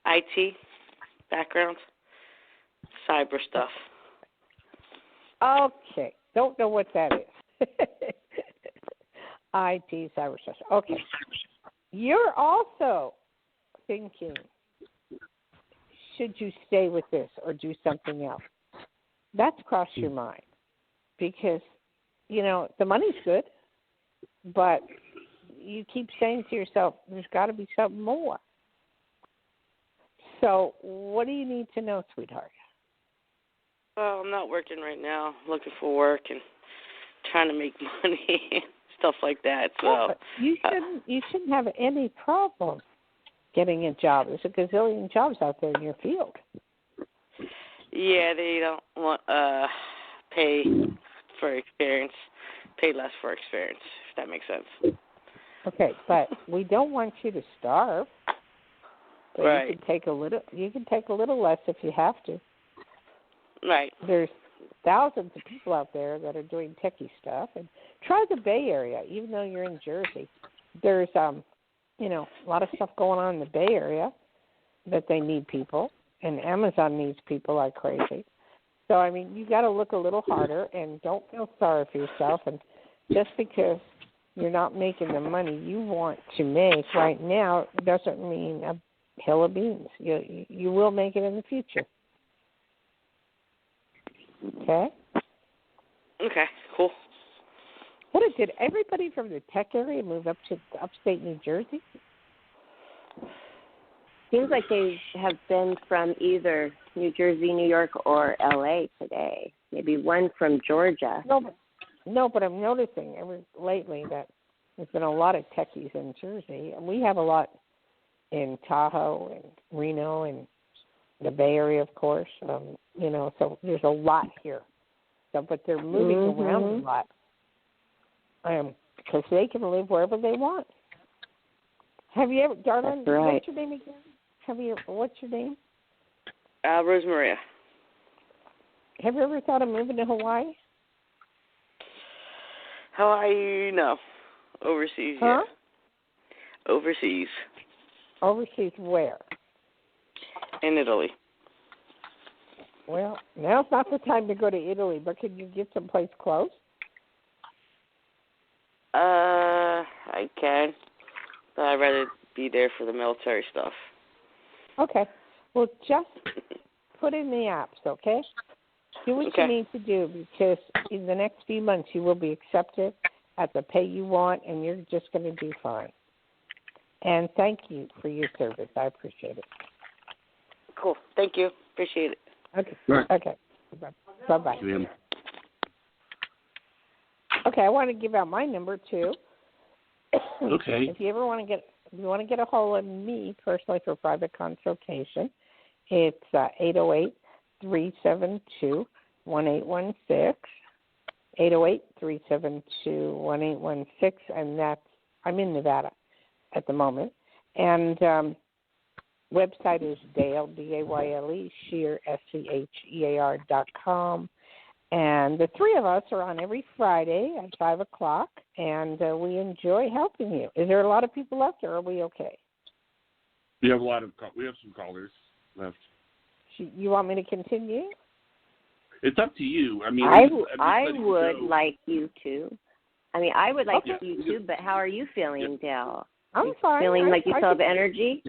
IT backgrounds. Cyber stuff. Okay. Don't know what that is. IT, cyber stuff. Okay. You're also thinking, should you stay with this or do something else? That's crossed your mind because, the money's good, but you keep saying to yourself, there's got to be something more. So what do you need to know, sweetheart? Well, I'm not working right now. I'm looking for work and trying to make money and stuff like that. So you shouldn't have any problem getting a job. There's a gazillion jobs out there in your field. Yeah, they don't want pay for experience, pay less for experience, if that makes sense. Okay, but we don't want you to starve. So right. You can take a little less if you have to. Right. There's thousands of people out there that are doing techie stuff, and try the Bay Area. Even though you're in Jersey, there's a lot of stuff going on in the Bay Area that they need people, and Amazon needs people like crazy. So you got to look a little harder, and don't feel sorry for yourself. And just because you're not making the money you want to make right now, doesn't mean a hill of beans. You will make it in the future. Okay? Okay, cool. Did everybody from the tech area move up to upstate New Jersey? Seems like they have been from either New Jersey, New York, or L.A. today. Maybe one from Georgia. No, but I'm noticing lately that there's been a lot of techies in Jersey. And we have a lot in Tahoe and Reno and the Bay Area, of course. So there's a lot here. So, but they're moving around a lot because they can live wherever they want. Have you ever, darling? That's right. What's your name again? What's your name? Rosemaria. Have you ever thought of moving to Hawaii? Hawaii, no. Overseas, huh? Yeah. Overseas. Overseas where? In Italy. Well, now's not the time to go to Italy, but could you get someplace close? I can. But I'd rather be there for the military stuff. Okay. Well, just put in the apps, okay? Do what you need to do, because in the next few months you will be accepted at the pay you want, and you're just going to do fine. And thank you for your service. I appreciate it. Cool. Thank you. Appreciate it. Okay. Right. Okay. Bye-bye. Okay, I want to give out my number, too. Okay. If you ever want to get a hold of me personally for private consultation, it's 808-372-1816, 808-372-1816, and I'm in Nevada at the moment. And website is Dayle, D-A-Y-L-E, Schear, SCHEAR.com. And the three of us are on every Friday at 5 o'clock, and we enjoy helping you. Is there a lot of people left, or are we okay? We have some callers left. You want me to continue? It's up to you. I mean, I would like you to. I would like you to, but how are you feeling, Dayle? I'm fine. Feeling like you still have energy?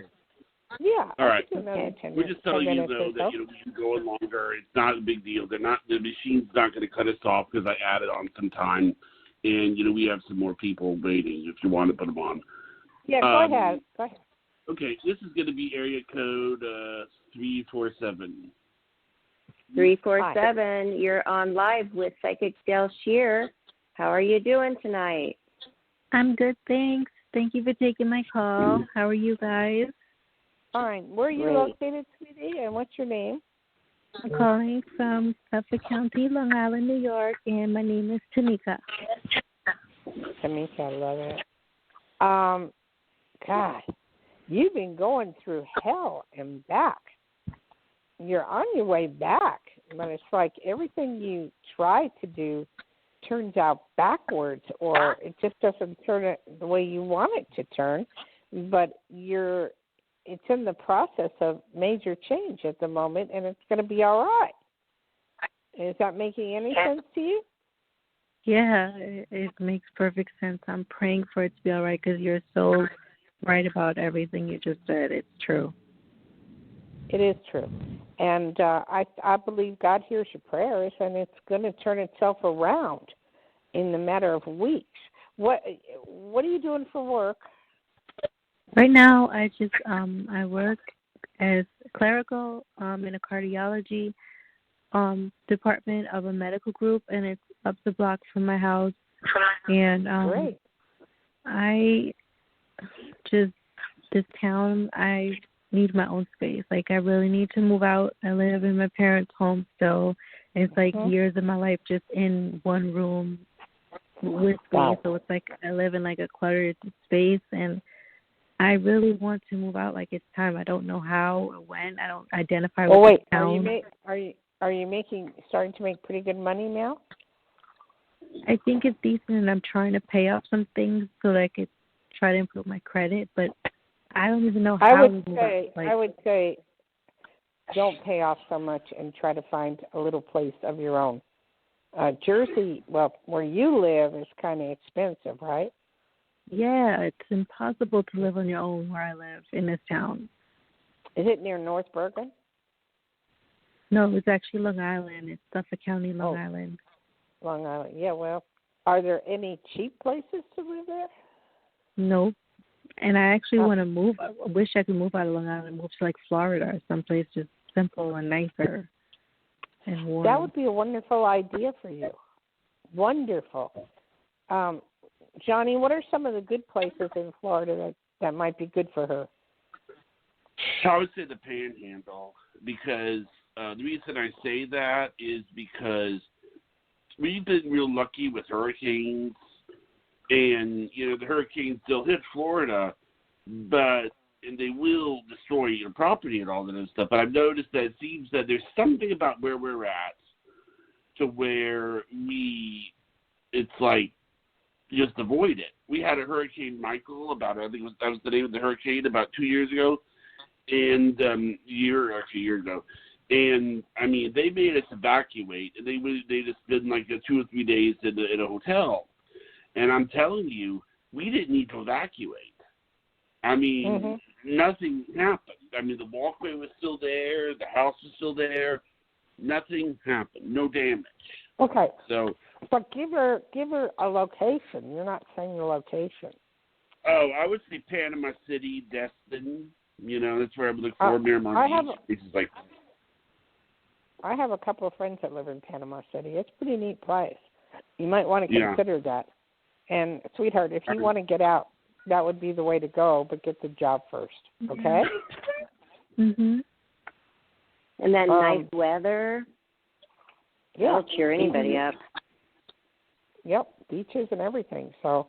Yeah. All right. We're just telling you, though, that we can go on longer. It's not a big deal. The machine's not going to cut us off because I added on some time. And, we have some more people waiting if you want to put them on. Yeah, go ahead. Okay, this is going to be area code 347. 347. You're on live with Psychic Dayle Schear. How are you doing tonight? I'm good, thanks. Thank you for taking my call. How are you guys? Fine. Where are you located, sweetie, and what's your name? I'm calling from Suffolk County, Long Island, New York, and my name is Tamika. Tamika, I love it. God, you've been going through hell and back. You're on your way back, but it's like everything you try to do turns out backwards, or it just doesn't turn it the way you want it to turn. But it's in the process of major change at the moment, and it's going to be all right. Is that making any sense to you? Yeah, it makes perfect sense. I'm praying for it to be all right because you're so right about everything you just said. It's true. It is true. And I believe God hears your prayers, and it's going to turn itself around in the matter of weeks. What are you doing for work? Right now, I work as clerical in a cardiology department of a medical group, and it's up the block from my house. And Great. This town, I need my own space. Like, I really need to move out. I live in my parents' home still. It's like years of my life just in one room with me. So it's like I live in like a cluttered space, and I really want to move out. Like, it's time. I don't know how or when. I don't identify with the town. Are you starting to make pretty good money now? I think it's decent, and I'm trying to pay off some things so that I could try to improve my credit, but I don't even know how. I would say don't pay off so much and try to find a little place of your own. Jersey, well, where you live is kind of expensive, right? Yeah, it's impossible to live on your own where I live in this town. Is it near North Bergen? No, it's actually Long Island. It's Suffolk County, Long Island. Long Island. Yeah, well, are there any cheap places to live there? No. And I actually want to move. I wish I could move out of Long Island and move to, like, Florida or someplace just simple and nicer and warm. That would be a wonderful idea for you. Wonderful. Johnny, what are some of the good places in Florida that might be good for her? I would say the Panhandle, because the reason I say that is because we've been real lucky with hurricanes, and, you know, the hurricanes still hit Florida, and they will destroy your property and all that other stuff. But I've noticed that it seems that there's something about where we're at to where it's like, just avoid it. We had a Hurricane Michael that was the name of the hurricane about 2 years ago, and a year ago. And, I mean, they made us evacuate, and they just spent like 2 or 3 days in a hotel. And I'm telling you, we didn't need to evacuate. I mean, nothing happened. I mean, the walkway was still there, the house was still there. Nothing happened. No damage. Okay. So, but give her a location. You're not saying the location. Oh, I would say Panama City, Destin. You know, that's where I would look for. Miramar Beach, places like that. I have a couple of friends that live in Panama City. It's a pretty neat place. You might want to consider that. And, sweetheart, if you want to get out, that would be the way to go, but get the job first, okay? And that nice weather, that'll cheer anybody up. Yep, beaches and everything. So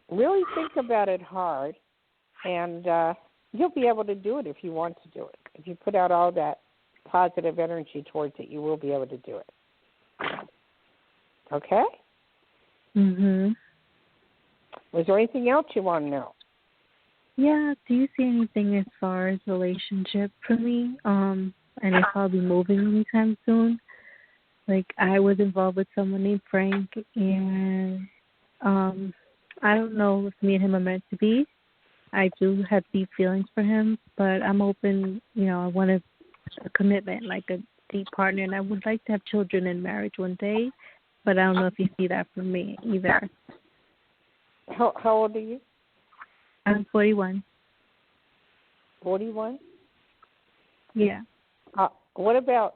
really think about it hard, and you'll be able to do it if you want to do it. If you put out all that positive energy towards it, you will be able to do it. Okay? Was there anything else you want to know? Yeah, do you see anything as far as relationship for me? And if I'll be moving anytime soon? Like, I was involved with someone named Frank, and I don't know if me and him are meant to be. I do have deep feelings for him, but I'm open, you know, I want a commitment, like a deep partner, and I would like to have children and marriage one day, but I don't know if you see that for me either. How old are you? I'm 41. 41? Yeah. What about,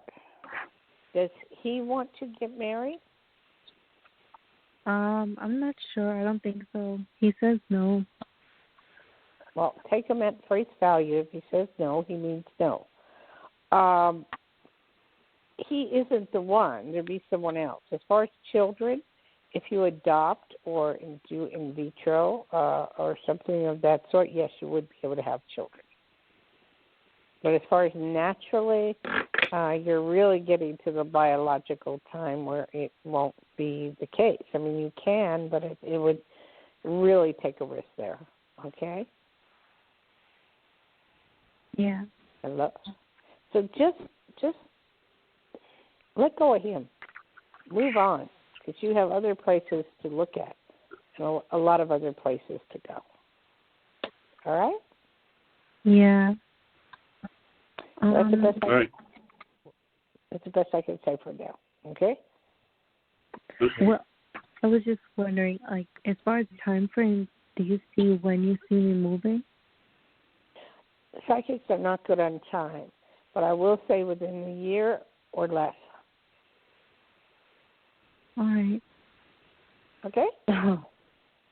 does he want to get married? I'm not sure. I don't think so. He says no. Well, take him at face value. If he says no, he means no. He isn't the one. There'll be someone else. As far as children, if you adopt or do in vitro or something of that sort, yes, you would be able to have children. But as far as naturally, you're really getting to the biological time where it won't be the case. I mean, you can, but it would really take a risk there. Okay? Yeah. So just let go of him. Move on, because you have other places to look at, and a lot of other places to go. All right? Yeah. That's the best. That's the best I can say for now. Okay. Well, I was just wondering, like, as far as time frame, do you see when you see me moving? Psychics are not good on time, but I will say within a year or less. All right. Okay?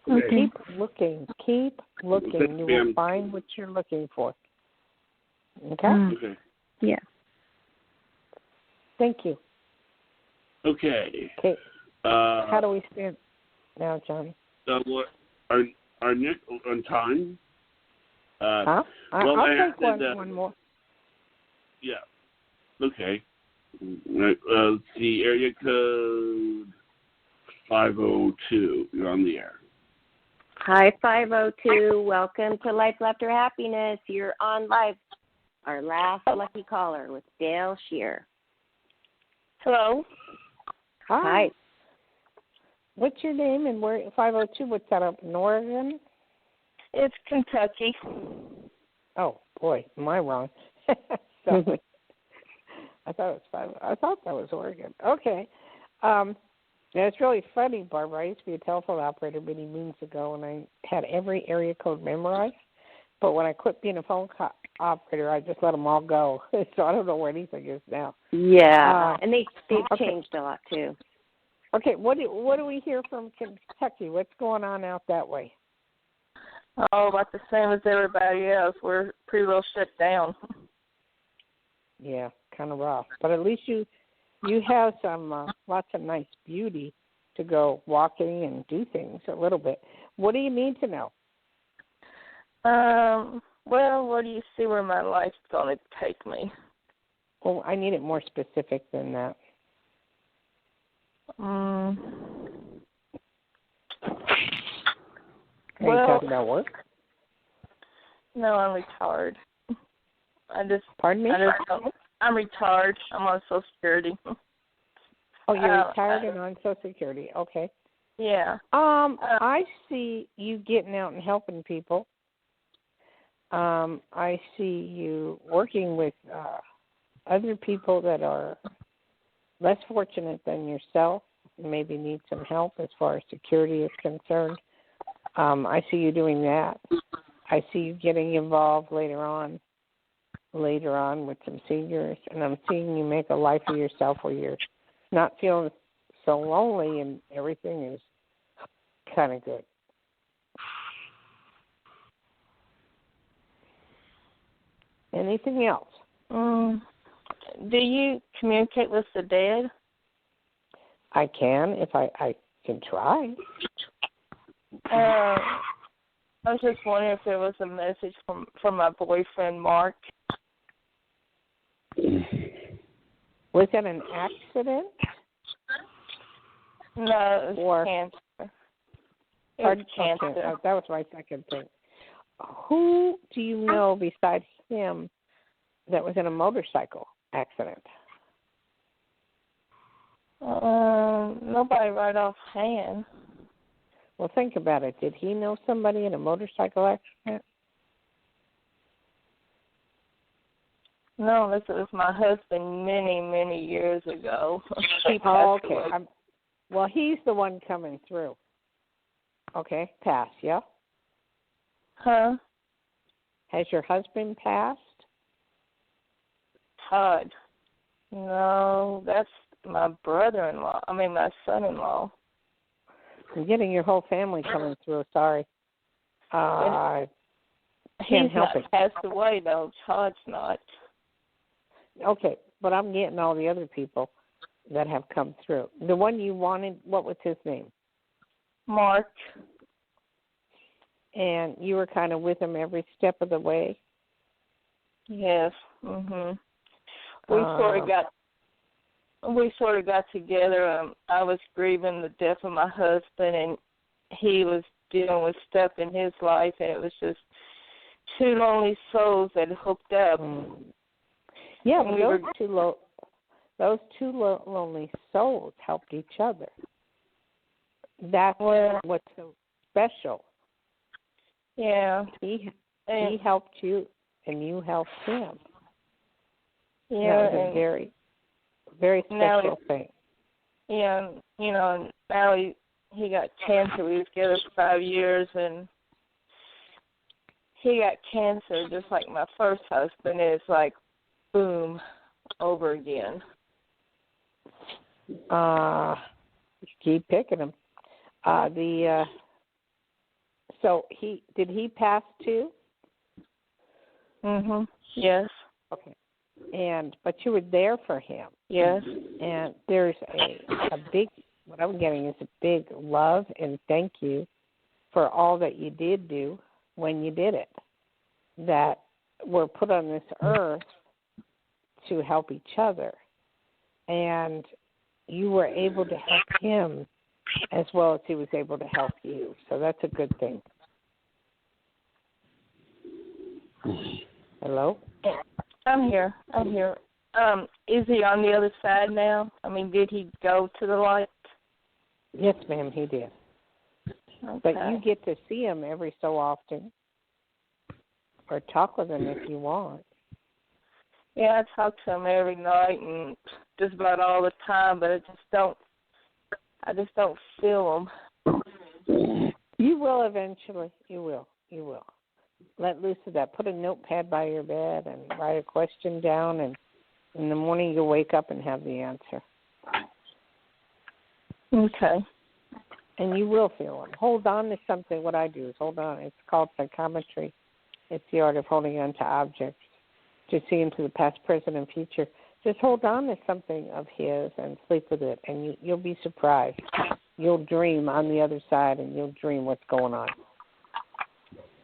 Okay. Keep looking. Keep looking. You will find what you're looking for. Okay? Okay. Yeah. Thank you. Okay. Okay. How do we stand now, Johnny? What, our next on time? I'll take one more. Yeah. Okay. Let's see. Area code 502. You're on the air. Hi, 502. Welcome to Life, Laughter, Happiness. You're on live. Our last lucky caller with Dayle Schear. Hello. Hi. What's your name and where? 502. What's that up in Oregon? It's Kentucky. Oh boy, am I wrong? Sorry. I thought it was 5. I thought that was Oregon. Okay. Now it's really funny, Barbara. I used to be a telephone operator many moons ago, and I had every area code memorized. But when I quit being a phone operator, I just let them all go. So I don't know where anything is now. Yeah, and they've okay. changed a lot too. Okay, what do we hear from Kentucky? What's going on out that way? Oh, about the same as everybody else. We're pretty well shut down. Yeah, kind of rough. But at least you have some lots of nice beauty to go walking and do things a little bit. What do you need to know? Well, what do you see where my life's going to take me? Well, I need it more specific than that. Are you talking about work? No, I'm retired. Pardon me? I'm retired. I'm on Social Security. Oh, you're retired and on Social Security. Okay. Yeah. I see you getting out and helping people. I see you working with other people that are less fortunate than yourself, maybe need some help as far as security is concerned. I see you doing that. I see you getting involved later on with some seniors, and I'm seeing you make a life of yourself where you're not feeling so lonely and everything is kind of good. Anything else? Do you communicate with the dead? I can, if I can try. I was just wondering if there was a message from my boyfriend, Mark. Was that an accident? No, it was cancer. It was cancer. Okay. That was my second thing. Who do you know besides him that was in a motorcycle accident? Nobody right offhand. Well, think about it. Did he know somebody in a motorcycle accident? No, this was my husband many, many years ago. Okay. Well, he's the one coming through. Okay, pass, yeah? Huh? Has your husband passed? Todd. No, that's my brother-in-law. I mean, my son-in-law. I'm getting your whole family coming through. Sorry. He's not passed away, though. Todd's not. Okay, but I'm getting all the other people that have come through. The one you wanted, what was his name? Mark. And you were kind of with him every step of the way? Yes. Mhm. We sort of got together. I was grieving the death of my husband, and he was dealing with stuff in his life, and it was just two lonely souls that hooked up. Yeah, but those two lonely souls helped each other. That's what's so special. Yeah. He helped you, and you helped him. Yeah. That was a very, very special thing. Yeah, and now he got cancer. We were together for 5 years, and he got cancer just like my first husband. It's like, boom, over again. Keep picking him. So did he pass too? Mhm. Yes. Okay. But you were there for him. Yes. And there's a big, what I'm getting is a big love and thank you for all that you did do when you did it. That we're put on this earth to help each other. And you were able to help him as well as he was able to help you. So that's a good thing. Hello? I'm here. Is he on the other side now? I mean, did he go to the light? Yes, ma'am, he did. Okay. But you get to see him every so often, or talk with him if you want. Yeah, I talk to him every night and just about all the time, but I just don't feel him. You will eventually. You will. Let loose of that. Put a notepad by your bed and write a question down, and in the morning you'll wake up and have the answer. Okay. And you will feel them. Hold on to something. What I do is hold on. It's called psychometry. It's the art of holding on to objects to see into the past, present, and future. Just hold on to something of his and sleep with it, and you'll be surprised. You'll dream on the other side, and you'll dream what's going on.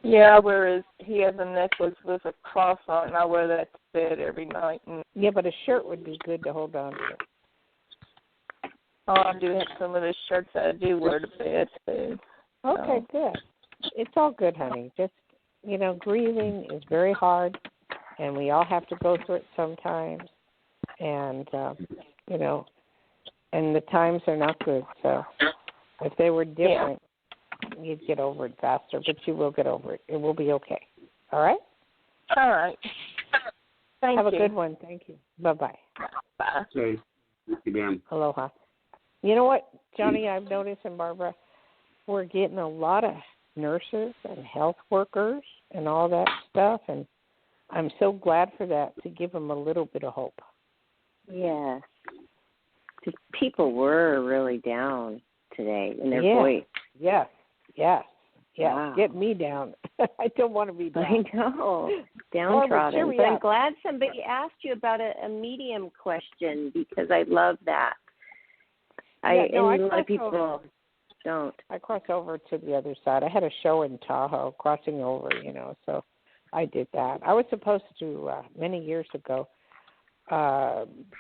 Yeah, whereas he has a necklace with a cross on it, and I wear that to bed every night. And yeah, but a shirt would be good to hold on to. oh, I do have some of the shirts that I do wear to bed, too. Okay, good. It's all good, honey. Just, grieving is very hard, and we all have to go through it sometimes. And, and the times are not good. So if they were different, you'd get over it faster, but you will get over it. It will be okay. All right? All right. Thank you. Have a good one. Thank you. Bye-bye. Bye. Okay. Thank you, ma'am. Aloha. You know what, Johnny, I've noticed, and Barbara, we're getting a lot of nurses and health workers and all that stuff, and I'm so glad for that, to give them a little bit of hope. Yes. People were really down today in their voice. Yes. Wow. Get me down. I don't want to be down. I know. Downtrodden. But I'm glad somebody asked you about a medium question, because I love that. A lot of people don't. I cross over to the other side. I had a show in Tahoe, crossing over, so I did that. I was supposed to, many years ago,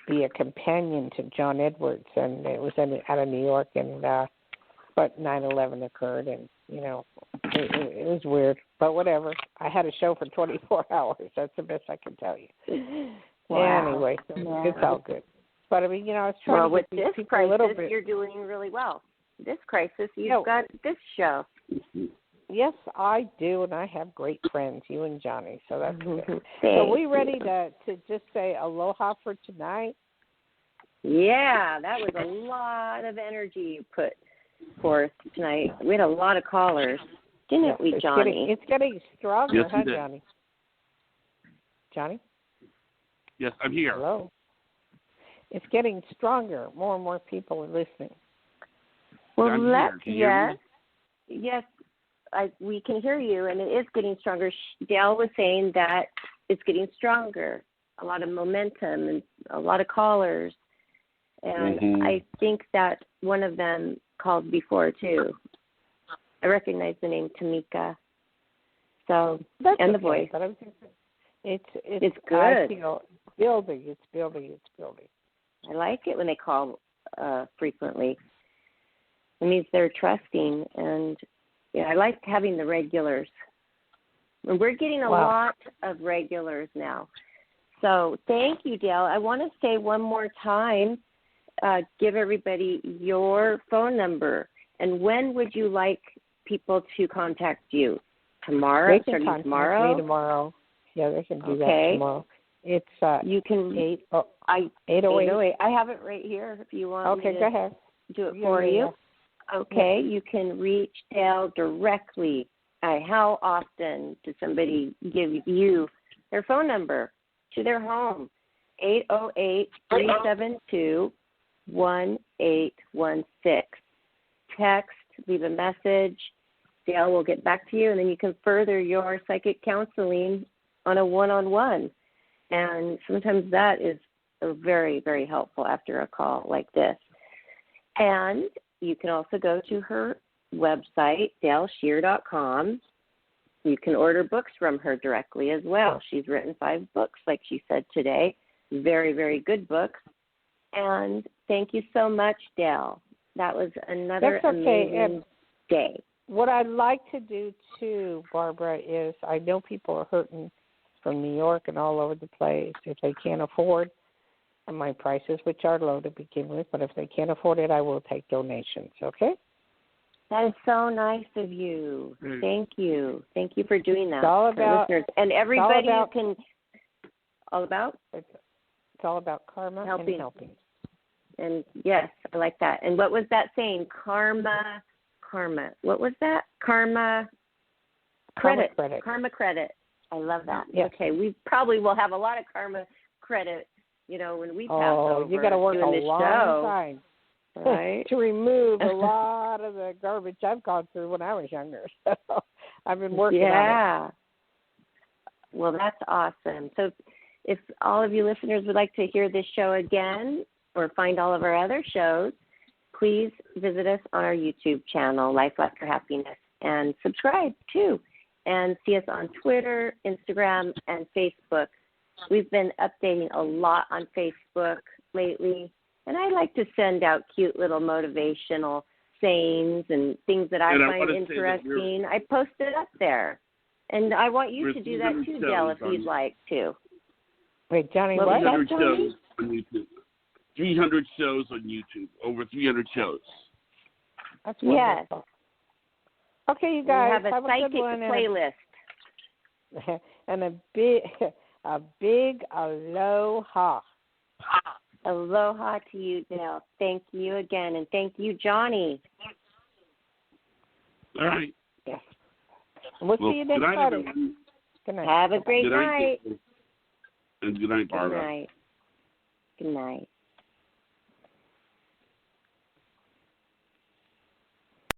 be a companion to John Edwards, and it was out of New York, and but 9/11 occurred, and it was weird, but whatever. I had a show for 24 hours. That's the best I can tell you. Wow. Anyway, so it's all good. But I mean, I was trying to get these with this people crisis, a little bit. You're doing really well. This crisis, you've got this show. Yes, I do, and I have great friends, you and Johnny, so that's good. So Thank we ready to just say aloha for tonight? Yeah, that was a lot of energy you put forth tonight. We had a lot of callers, didn't we, Johnny? It's getting stronger, yes, huh, Johnny? Johnny? Yes, I'm here. Hello. It's getting stronger. More and more people are listening. Well, yes, we can hear you, and it is getting stronger. Dayle was saying that it's getting stronger. A lot of momentum and a lot of callers. And I think that one of them called before, too. I recognize the name Tamika. So, that's and okay, the voice. But it's good. I feel building. It's building. I like it when they call frequently. It means they're trusting, and I like having the regulars. And we're getting a lot of regulars now. So thank you, Dayle. I want to say one more time, give everybody your phone number, and when would you like people to contact you? Tomorrow? They can contact me tomorrow. Yeah, they can do that tomorrow. It's you can 808. I have it right here if you want. Okay, go ahead. Do it for you. Yeah. Okay, you can reach Dayle directly. How often does somebody give you their phone number to their home? 808-372-1816. Text, leave a message. Dayle will get back to you, and then you can further your psychic counseling on a one-on-one. And sometimes that is very, very helpful after a call like this. And you can also go to her website, DayleSchear.com. You can order books from her directly as well. She's written 5 books, like she said today. Very, very good books. And thank you so much, Dayle. That was another amazing day. What I'd like to do, too, Barbara, is I know people are hurting from New York and all over the place if they can't afford my prices, which are low to begin with, but if they can't afford it, I will take donations, okay? That is so nice of you. Thank you. Thank you for doing that. It's all about, listeners. And everybody can, all about? It's all about karma and helping. And yes, I like that. And what was that saying? Karma. What was that? Karma credit. Karma credit. I love that. Yes. Okay, we probably will have a lot of karma credit, when we pass over. Oh, you got to work a long time. Right? To remove a lot of the garbage I've gone through when I was younger. So I've been working on it. Yeah. Well, that's awesome. So if all of you listeners would like to hear this show again or find all of our other shows, please visit us on our YouTube channel, Life Laughter Happiness, and subscribe too. And see us on Twitter, Instagram, and Facebook. We've been updating a lot on Facebook lately. And I like to send out cute little motivational sayings and things that I find interesting. I post it up there. And I want you to do that too, Dayle, if you'd like to. Wait, Johnny, what? 300 shows on YouTube. 300 shows on YouTube. Over 300 shows. That's wonderful. Yes. Okay, you guys, have a psychic playlist. And a big aloha. Aloha to you, Dayle. Thank you again, and thank you, Johnny. All right. Yes. We'll see you next Friday. Good night. Have a great night. And good night, Barbara. Good night. Good night.